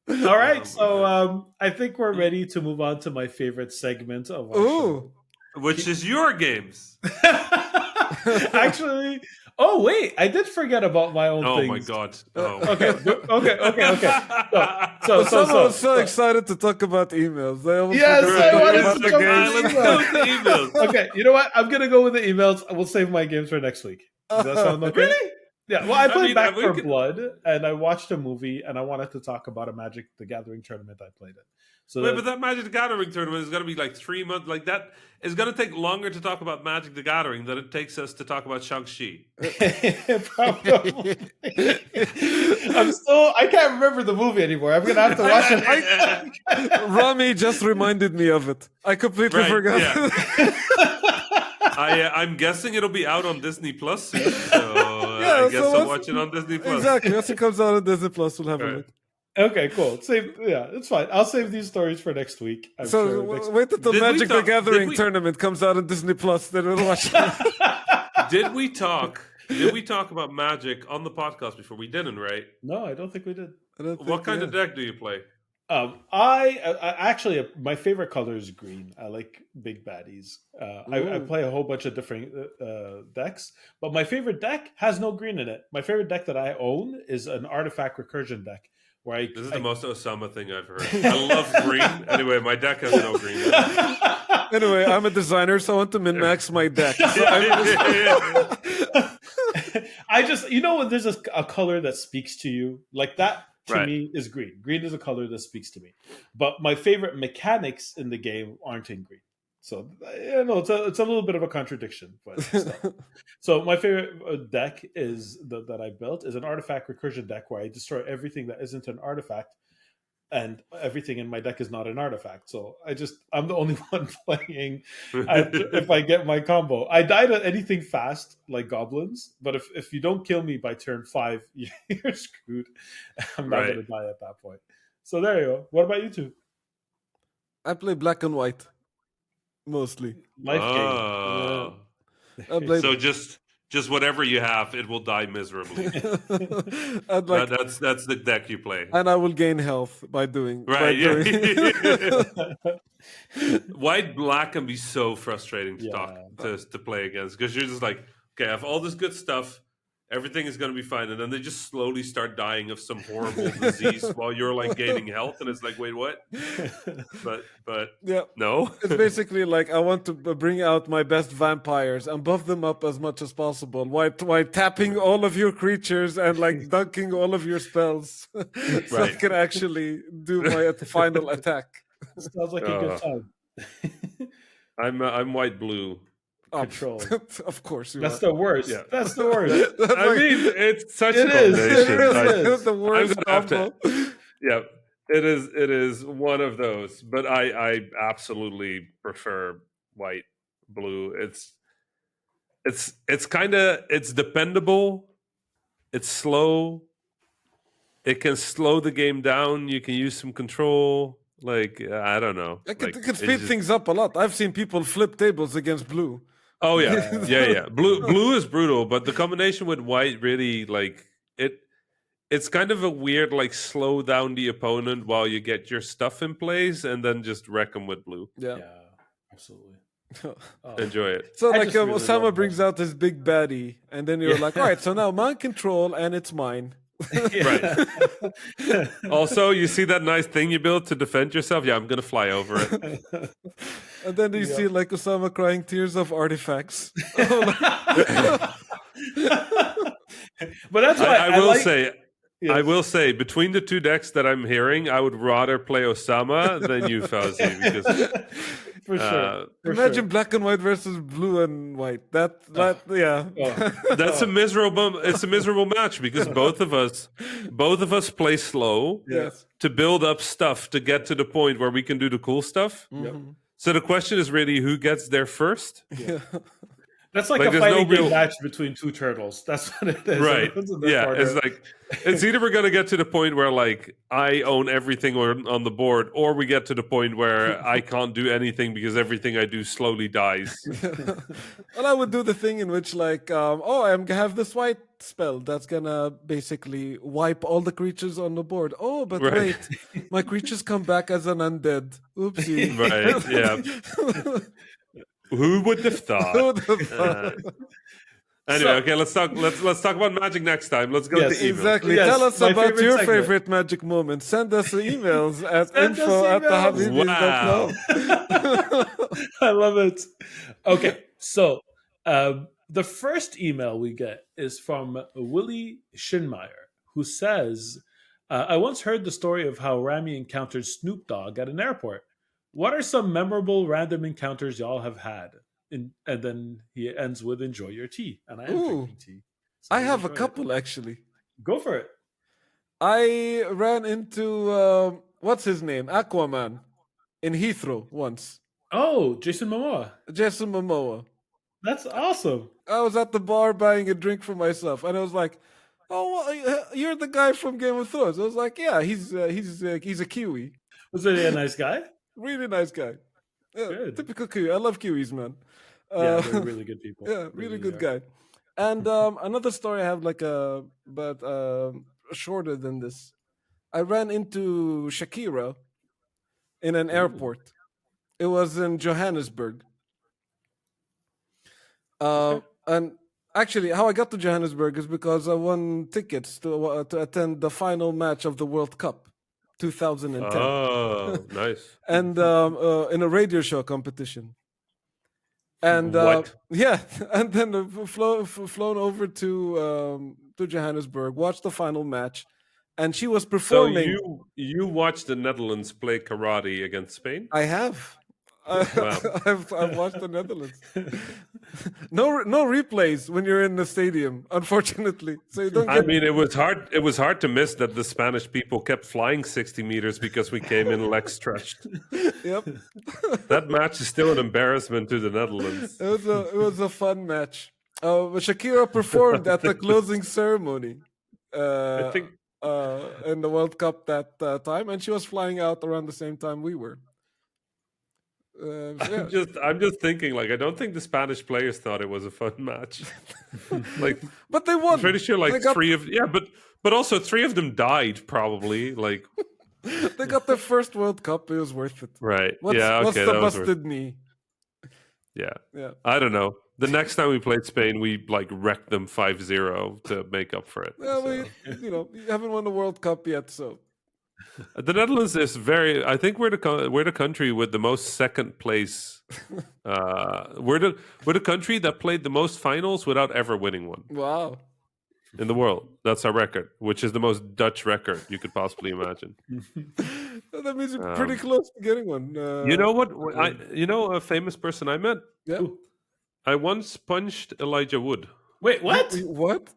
S1: All right, so I think we're ready to move on to my favorite segment of our show.
S3: Which is your games.
S1: Actually, oh wait, I did forget about my own things.
S3: Oh my god.
S1: Okay. So
S2: Someone was so excited to talk about emails. They almost
S1: yes, I wanted
S2: about
S1: to talk about
S3: the emails.
S1: Okay, you know what? I'm gonna go with the emails. We'll save my games for next week. Does that sound okay?
S3: Really?
S1: Yeah. Well, I played Back 4 Blood, and I watched a movie, and I wanted to talk about a Magic the Gathering tournament I played in. So
S3: but that Magic the Gathering tournament is going to be like 3 months. Like that is going to take longer to talk about Magic the Gathering than it takes us to talk about Shang-Chi.
S1: Probably. I can't remember the movie anymore. I'm going to have to watch it.
S2: Rami just reminded me of it. I completely forgot.
S3: Yeah. I'm guessing it'll be out on Disney Plus soon. So I guess I'll watch it on Disney Plus.
S2: Exactly. Once it comes out on Disney Plus, we'll have a look.
S1: Okay, cool. It's fine. I'll save these stories for next week.
S2: Wait until Magic the Gathering tournament comes out on Disney Plus, then we'll watch it.
S3: Did we talk about Magic on the podcast before? We didn't, right?
S1: No, I don't think we did.
S3: What kind of deck do you play?
S1: I actually, my favorite color is green. I like big baddies. I play a whole bunch of different decks, but my favorite deck has no green in it. My favorite deck that I own is an artifact recursion deck.
S3: This is the most Osama thing I've heard. I love green. Anyway, my deck has no green.
S2: Anyway, I'm a designer, so I want to min-max my deck. So
S1: I just, when there's a color that speaks to you, like that to me is green. Green is a color that speaks to me. But my favorite mechanics in the game aren't in green. So, it's a little bit of a contradiction. But so my favorite deck that I built is an artifact recursion deck where I destroy everything that isn't an artifact, and everything in my deck is not an artifact. So I'm the only one playing if I get my combo. I die to anything fast, like goblins, but if you don't kill me by turn 5, you're screwed. I'm not going to die at that point. So there you go. What about you two?
S2: I play black and white. Mostly
S1: life game.
S3: So just whatever you have, it will die miserably. That's the deck you play,
S2: and I will gain health by doing
S3: White black can be so frustrating to play against, because you're just like, okay, I have all this good stuff. Everything is going to be fine, and then they just slowly start dying of some horrible disease while you're like gaining health, and it's like, wait, what? But no.
S2: It's basically like I want to bring out my best vampires and buff them up as much as possible while tapping all of your creatures and like dunking all of your spells, so I can actually do my final attack.
S1: Sounds like a good time.
S3: I'm white blue.
S1: Control.
S2: Of course,
S1: that's the worst. Yeah. That's the worst.
S3: I mean, it's such a combination.
S2: It's the worst combo.
S3: It is one of those. But I absolutely prefer white, blue. It's dependable. It's slow. It can slow the game down. You can use some control. Like, I don't know.
S2: It can speed things up a lot. I've seen people flip tables against blue.
S3: Oh yeah. Blue is brutal, but the combination with white really it's kind of a weird like slow down the opponent while you get your stuff in place and then just wreck them with blue.
S1: Yeah, absolutely.
S3: Enjoy it.
S2: So like really Osama brings out his big baddie, and then you're like, all right, so now mind control, and it's mine.
S3: Right. Also, you see that nice thing you built to defend yourself? Yeah, I'm gonna fly over it.
S2: And then you see like Osama crying tears of artifacts.
S1: But that's why
S3: I will say between the two decks that I'm hearing, I would rather play Osama than you, Fauzi, because
S1: For sure.
S2: Imagine black and white versus blue and white. Yeah.
S3: That's a miserable. It's a miserable match because both of us play slow to build up stuff to get to the point where we can do the cool stuff.
S2: Mm-hmm.
S3: So the question is really who gets there first.
S1: Yeah. That's like a fighting game match between two turtles. That's what it is.
S3: Right. Yeah. It's like it's either we're going to get to the point where like I own everything on the board, or we get to the point where I can't do anything because everything I do slowly dies.
S2: Well, I would do the thing in which like, I have this white spell that's gonna basically wipe all the creatures on the board. Oh, but wait, my creatures come back as an undead. Oopsie.
S3: Right. Yeah. Who would have thought? Anyway, okay, let's talk about Magic next time. Let's go to emails.
S2: Exactly.
S1: Yes,
S2: tell us about your favorite Magic moment. Send us emails at info@thehabibis.com.
S1: I love it. Okay, so the first email we get is from Willie Schinmeyer, who says, I once heard the story of how Rami encountered Snoop Dogg at an airport. What are some memorable random encounters y'all have had? And then he ends with enjoy your tea. And I am drinking tea. So
S2: I have a couple, actually.
S1: Go for it.
S2: I ran into, what's his name? Aquaman in Heathrow once.
S1: Oh, Jason Momoa.
S2: Jason Momoa.
S1: That's awesome.
S2: I was at the bar buying a drink for myself. And I was like, oh, well, you're the guy from Game of Thrones. I was like, yeah, he's a Kiwi.
S1: Was he a nice guy?
S2: Really nice guy. Yeah, typical Kiwi. I love Kiwis, man.
S1: Yeah, they're really good people.
S2: Yeah, really good guy. And another story I have, but shorter than this. I ran into Shakira in an airport. It was in Johannesburg. And actually, how I got to Johannesburg is because I won tickets to attend the final match of the World Cup. 2010.
S3: Oh, nice.
S2: And in a radio show competition. And and then flown over to Johannesburg, watched the final match, and she was performing.
S3: So you watched the Netherlands play karate against Spain?
S2: I have. I've watched the Netherlands. No replays when you're in the stadium, unfortunately. So you don't.
S3: I mean, it was hard. It was hard to miss that the Spanish people kept flying 60 meters because we came in legs stretched.
S2: Yep.
S3: That match is still an embarrassment to the Netherlands.
S2: It was a fun match. Shakira performed at the closing ceremony. I think in the World Cup that time, and she was flying out around the same time we were.
S3: I'm just thinking, I don't think the Spanish players thought it was a fun match.
S2: But they won.
S3: I'm pretty sure, but also 3 of them died, probably.
S2: They got their first World Cup. It was worth it.
S3: Right?
S2: What's the busted knee?
S3: Yeah. I don't know. The next time we played Spain, we wrecked them 5-0 to make up for it.
S2: Well, you haven't won the World Cup yet, so.
S3: The Netherlands is I think we're the country with the most second place. We're the country that played the most finals without ever winning one.
S2: Wow.
S3: In the world, that's our record, which is the most Dutch record you could possibly imagine.
S2: That means you're pretty close to getting one.
S3: You know what? A famous person I met.
S2: Yeah.
S3: I once punched Elijah Wood.
S1: Wait, what?
S2: What?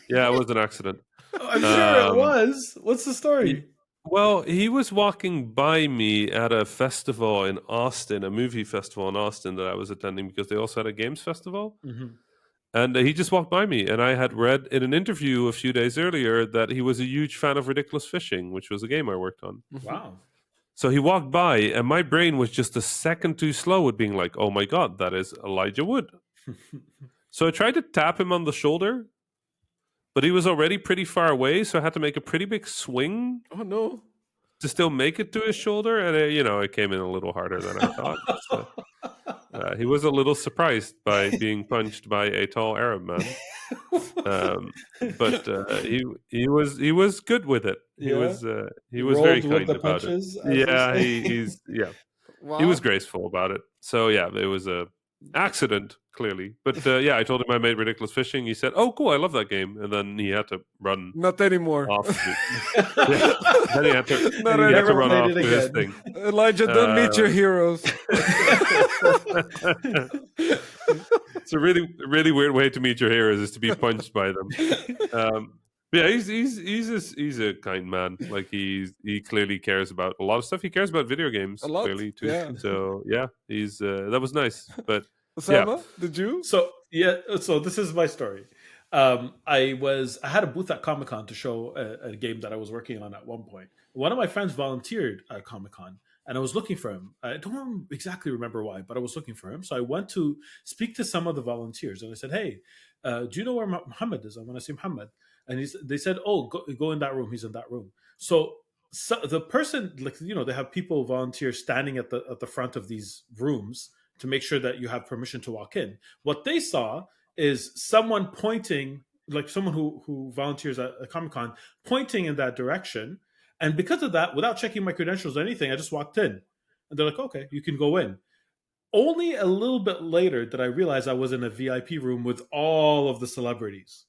S3: Yeah, it was an accident.
S1: I'm sure it was. What's the story?
S3: Well, he was walking by me at a festival in Austin, a movie festival in Austin that I was attending because they also had a games festival.
S1: Mm-hmm.
S3: And he just walked by me, and I had read in an interview a few days earlier that he was a huge fan of Ridiculous Fishing, which was a game I worked on.
S1: Wow.
S3: So he walked by, and my brain was just a second too slow at being like, oh my God, that is Elijah Wood. So I tried to tap him on the shoulder, but he was already pretty far away, so I had to make a pretty big swing.
S2: Oh, no.
S3: To still make it to his shoulder, and it came in a little harder than I thought. So, he was a little surprised by being punched by a tall Arab man, but he was good with it. He was very kind about it. Yeah,
S2: Wow.
S3: he was graceful about it. So yeah, it was a accident, clearly. But yeah, I told him I made Ridiculous Fishing. He said, "Oh, cool, I love that game," and then he had to run.
S2: Not anymore.
S3: Off. Yeah. Then he had to run off to his thing.
S2: Elijah, don't meet your heroes.
S3: It's a really weird way to meet your heroes, is to be punched by them. Yeah, he's a kind man. Like he clearly cares about a lot of stuff. He cares about video games clearly too. Yeah. So yeah, he's that was nice. But
S2: Osama, did you?
S1: So this is my story. I had a booth at Comic-Con to show a game that I was working on at one point. One of my friends volunteered at Comic-Con, and I was looking for him. I don't exactly remember why, but I was looking for him. So I went to speak to some of the volunteers, and I said, "Hey, do you know where Muhammad is? I want to see Muhammad." And they said, "Oh, go in that room. He's in that room." So the person, they have people volunteer standing at the front of these rooms to make sure that you have permission to walk in. What they saw is someone pointing, like someone who volunteers at Comic-Con, pointing in that direction. And because of that, without checking my credentials or anything, I just walked in. And they're like, "Okay, you can go in." Only a little bit later did I realize I was in a VIP room with all of the celebrities.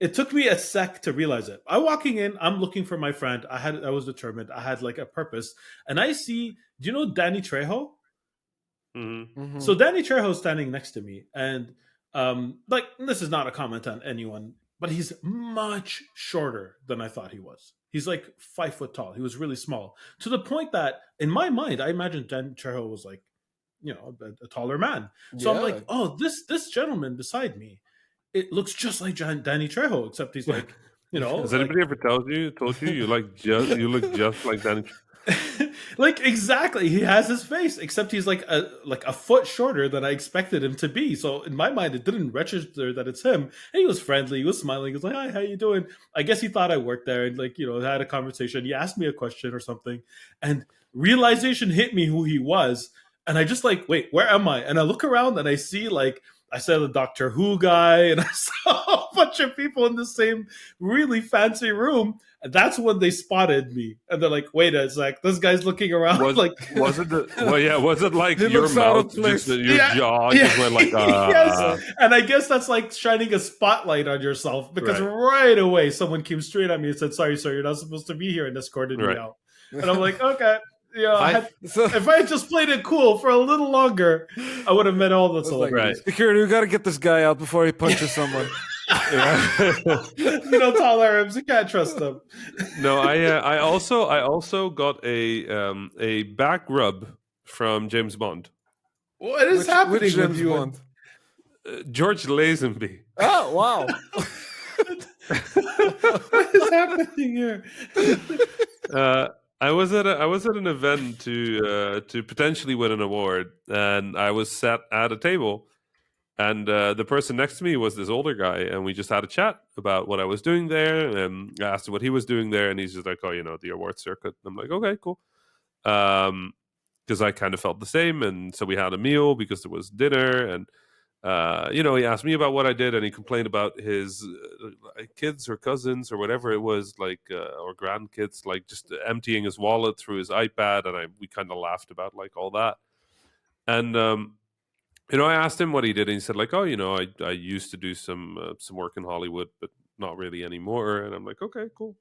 S1: It took me a sec to realize it. I'm walking in, I'm looking for my friend. I was determined. I had like a purpose. And I see, do you know Danny Trejo?
S3: Mm-hmm.
S1: So Danny Trejo is standing next to me, and this is not a comment on anyone, but he's much shorter than I thought he was. He's like 5 foot tall. He was really small, to the point that in my mind, I imagined Danny Trejo was like, a taller man. So I'm like, oh, this gentleman beside me, it looks just like Danny Trejo, except he's like,
S3: Has anybody ever told you you look just like Danny Trejo?
S1: Like exactly, he has his face, except he's like a foot shorter than I expected him to be. So in my mind, it didn't register that it's him. And he was friendly, he was smiling, he was like, "Hi, how you doing?" I guess he thought I worked there, and had a conversation. He asked me a question or something, and realization hit me who he was, and I just like, wait, where am I? And I look around and I see I said a Doctor Who guy, and I saw a bunch of people in the same really fancy room. And that's when they spotted me, and they're like, "Wait a sec, this guy's looking around."
S3: Was it like your mouth, just your jaw, just went like,
S1: Yes. And I guess that's like shining a spotlight on yourself, because right away someone came straight at me and said, "Sorry, sir, you're not supposed to be here," and escorted me out. And I'm like, okay. If I had just played it cool for a little longer, I would have met all the celebrities.
S2: Security, we got to get this guy out before he punches someone.
S1: Tall Arabs, you can't trust them.
S3: No, I also got a back rub from James Bond.
S1: What is happening
S2: with
S1: James
S2: you? Bond?
S3: George Lazenby.
S2: Oh wow!
S1: What is happening here?
S3: I was at an event to potentially win an award, and I was sat at a table, and the person next to me was this older guy, and we just had a chat about what I was doing there, and I asked him what he was doing there, and he's just like, "Oh, the award circuit." And I'm like, "Okay, cool," because I kind of felt the same, and so we had a meal because there was dinner, and he asked me about what I did, and he complained about his kids or cousins or whatever it was, or grandkids, just emptying his wallet through his iPad, and we kind of laughed about all that. And I asked him what he did, and he said "Oh, I used to do some work in Hollywood, but not really anymore." And I'm like, "Okay, cool."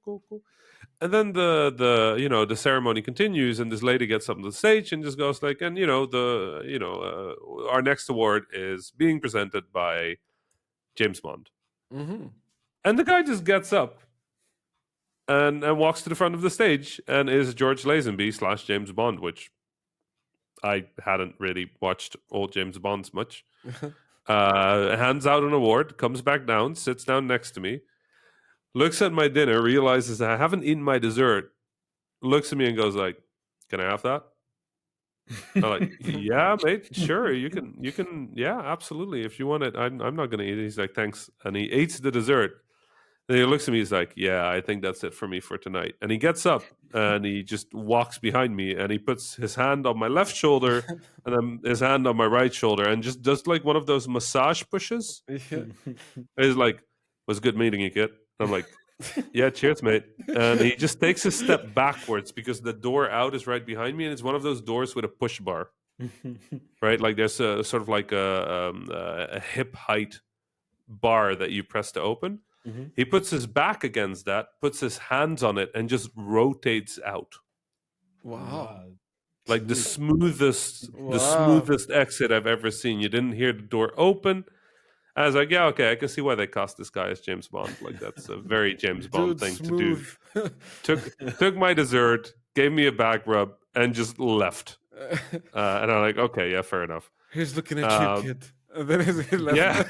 S3: And then the ceremony continues, and this lady gets up on the stage and just goes our next award is being presented by James Bond.
S2: Mm-hmm.
S3: And the guy just gets up and walks to the front of the stage and is George Lazenby / James Bond, which I hadn't really watched old James Bonds much. Hands out an award, comes back down, sits down next to me, looks at my dinner, realizes I haven't eaten my dessert, looks at me and goes like, "Can I have that?" I'm like, "Yeah, mate, sure, you can, yeah, absolutely, if you want it. I'm not gonna eat it." He's like, "Thanks," and he eats the dessert. And he looks at me, he's like, "Yeah, I think that's it for me for tonight." And he gets up and he just walks behind me, and he puts his hand on my left shoulder and then his hand on my right shoulder, and just does like one of those massage pushes. He's like, "Was good meeting you, kid." I'm like, "Yeah, cheers, mate." And he just takes a step backwards because the door out is right behind me, and it's one of those doors with a push bar. right? Like there's a sort of like a hip height bar that you press to open.
S1: Mm-hmm.
S3: He puts his back against that, puts his hands on it, and just rotates out.
S2: Wow.
S3: Like the smoothest exit I've ever seen. You didn't hear the door open. I was like, yeah, okay, I can see why they cast this guy as James Bond. Like that's a very James Bond thing to do. Took my dessert, gave me a back rub, and just left. And I'm like, okay, yeah, fair enough.
S2: He's looking at you, kid. And then he left.
S3: Yeah,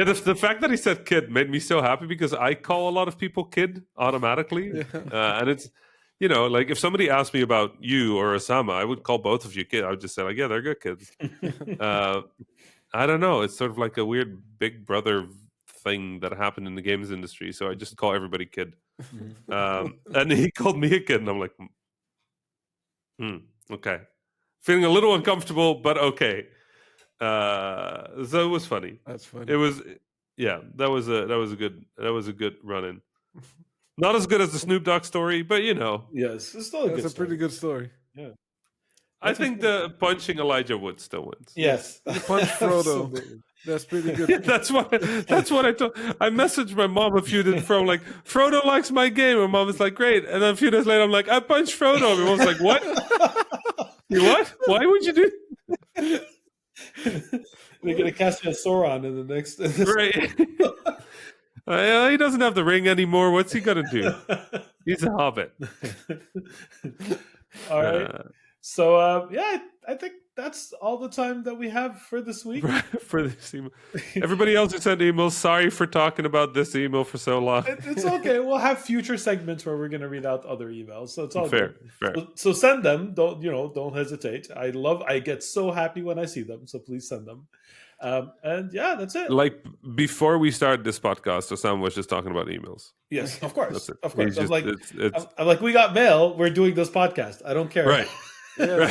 S3: the fact that he said kid made me so happy because I call a lot of people kid automatically. And it's, like if somebody asked me about you or Osama, I would call both of you kid. I would just say like, yeah, they're good kids. I don't know. It's sort of like a weird big brother thing that happened in the games industry. So I just call everybody kid. And he called me a kid, and I'm like, okay. Feeling a little uncomfortable, but okay. So it was funny.
S2: That's funny.
S3: It was, yeah. That was a good run-in. Not as good as the Snoop Dogg story, but
S1: yes, it's still
S2: a pretty good story.
S1: Yeah.
S3: I think the punching Elijah Wood still wins.
S1: Yes,
S2: Punch Frodo. That's pretty good.
S3: Yeah, that's what I told. I messaged my mom a few days from like, Frodo likes my game. And mom was like, great. And then a few days later, I'm like, I punched Frodo. And mom was like, what? You what? Why would you do?
S1: They're gonna cast you a Sauron in the next.
S3: Right. He doesn't have the ring anymore. What's he gonna do? He's a hobbit.
S1: All right. So yeah, I think that's all the time that we have for this week.
S3: For this email. Everybody else who sent emails, sorry for talking about this email for so long.
S1: It's okay. We'll have future segments where we're going to read out other emails, so it's all
S3: fair.
S1: So send them. Don't hesitate. I get so happy when I see them. So please send them. And yeah, that's it.
S3: Like before we started this podcast, Osama was just talking about emails.
S1: Yes, of course, of
S3: course.
S1: I'm like, we got mail. We're doing this podcast. I don't care.
S3: Right.
S2: Yeah.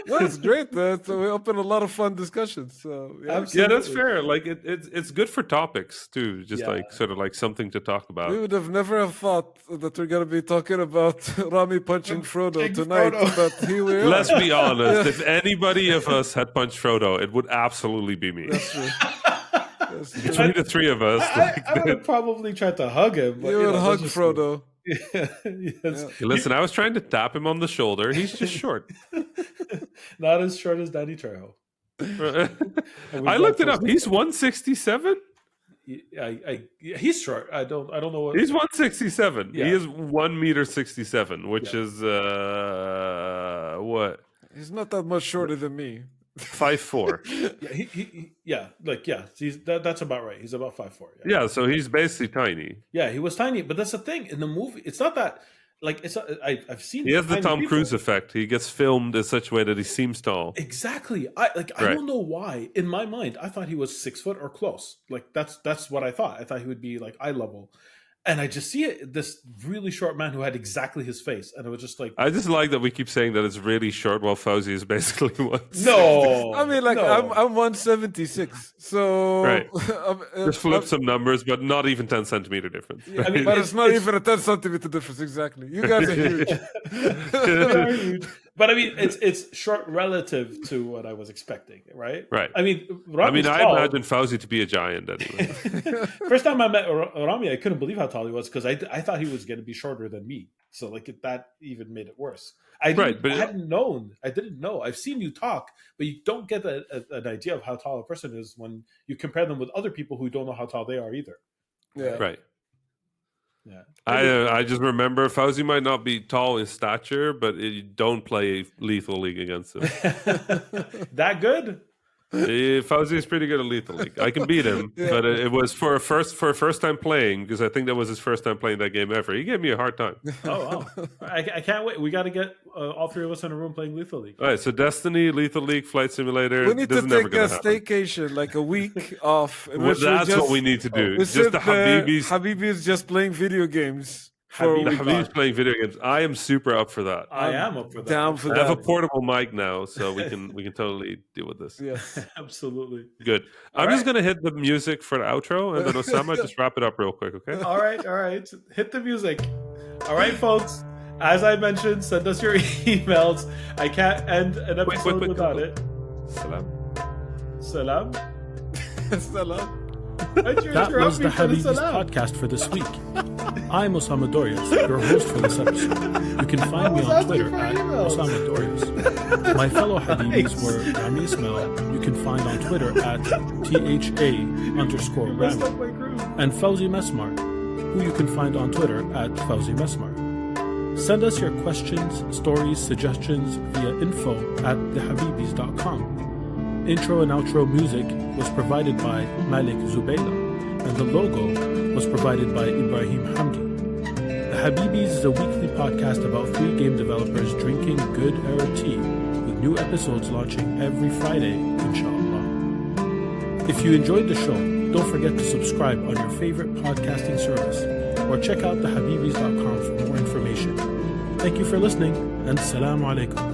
S2: No, it's great. So we open a lot of fun discussions. So
S3: yeah, that's fair. Like it's good for topics too. Just like sort of like something to talk about.
S2: We would have never have thought that we're gonna be talking about Rami punching Frodo tonight. But here we are.
S3: Let's be honest. If anybody of us had punched Frodo, it would absolutely be me.
S2: That's true.
S3: Between the three of us,
S1: I would have probably tried to hug him. But,
S2: you would hug Frodo.
S1: Yes.
S3: Hey, listen, I was trying to tap him on the shoulder. He's just short.
S1: Not as short as Danny Trejo.
S3: I looked it up. He's 167.
S1: He's short. I don't know what.
S3: He's 167.
S1: Yeah.
S3: He is 1.67 m, which is what?
S2: He's not that much shorter than me.
S3: 5'4".
S1: That's about right. He's about 5'4".
S3: Yeah, so he's basically tiny.
S1: Yeah, he was tiny, but that's the thing in the movie. It's not that like it's. I've seen.
S3: He has the Tom Cruise effect. He gets filmed in such a way that he seems tall.
S1: Exactly. I don't know why. In my mind, I thought he was 6 foot or close. Like that's what I thought. I thought he would be like eye level. And I just see this really short man who had exactly his face, and it was just like.
S3: I just like that we keep saying that it's really short, while Fauzi is basically 160.
S1: No,
S2: I mean, like I'm 176, so
S3: right. Just flip some numbers, but not even 10 centimeter difference.
S1: Yeah, I mean,
S2: but it's not even a 10 centimeter difference. Exactly, you guys are huge.
S1: They are huge. But I mean, it's short relative to what I was expecting, right?
S3: Right.
S1: I mean,
S3: I imagine Fauzi to be a giant anyway.
S1: First time I met Rami, I couldn't believe how tall he was because I thought he was going to be shorter than me. So like that even made it worse. I didn't know. I've seen you talk, but you don't get an idea of how tall a person is when you compare them with other people who don't know how tall they are either.
S2: Yeah.
S3: Right.
S1: Yeah.
S3: I just remember Fauzi might not be tall in stature, but you don't play Lethal League against him.
S1: That good?
S3: Fauzi is pretty good at Lethal League. I can beat him, but it was for a first time playing, because I think that was his first time playing that game ever. He gave me a hard time.
S1: Oh, wow. I can't wait. We got to get all three of us in a room playing Lethal League.
S3: All right, so Destiny, Lethal League, Flight Simulator.
S2: We need to take a staycation, like a week off.
S3: That's what we need to do.
S2: We
S3: just the Habibis.
S2: Habibis just playing video games.
S3: Habibis playing video games. I am super up for that.
S1: I am up for that.
S2: Down for that.
S3: I have a portable mic now, so we can totally deal with this.
S2: Yes,
S1: absolutely.
S3: Good. I'm just gonna hit the music for the outro, and then Osama just wrap it up real quick, okay?
S1: All right. Hit the music. All right, folks. As I mentioned, send us your emails. I can't end an episode without it.
S3: Salam.
S2: Salam.
S4: That was the Habibis podcast for this week. I'm Osama Dorias, your host for this episode. You can find me on Twitter at Osama Dorias. My fellow Habibis were Rami Ismail, you can find on Twitter at THA_Rami, and Fawzi Mesmar, who you can find on Twitter at Fawzi Mesmar. Send us your questions, stories, suggestions via info@thehabibis.com. Intro and outro music was provided by Malik Zubayla, and the logo was provided by Ibrahim Hamdi. The Habibis is a weekly podcast about 3 game developers drinking good era tea, with new episodes launching every Friday, inshallah. If you enjoyed the show, don't forget to subscribe on your favorite podcasting service, or check out thehabibis.com for more information. Thank you for listening, and Assalamu alaikum.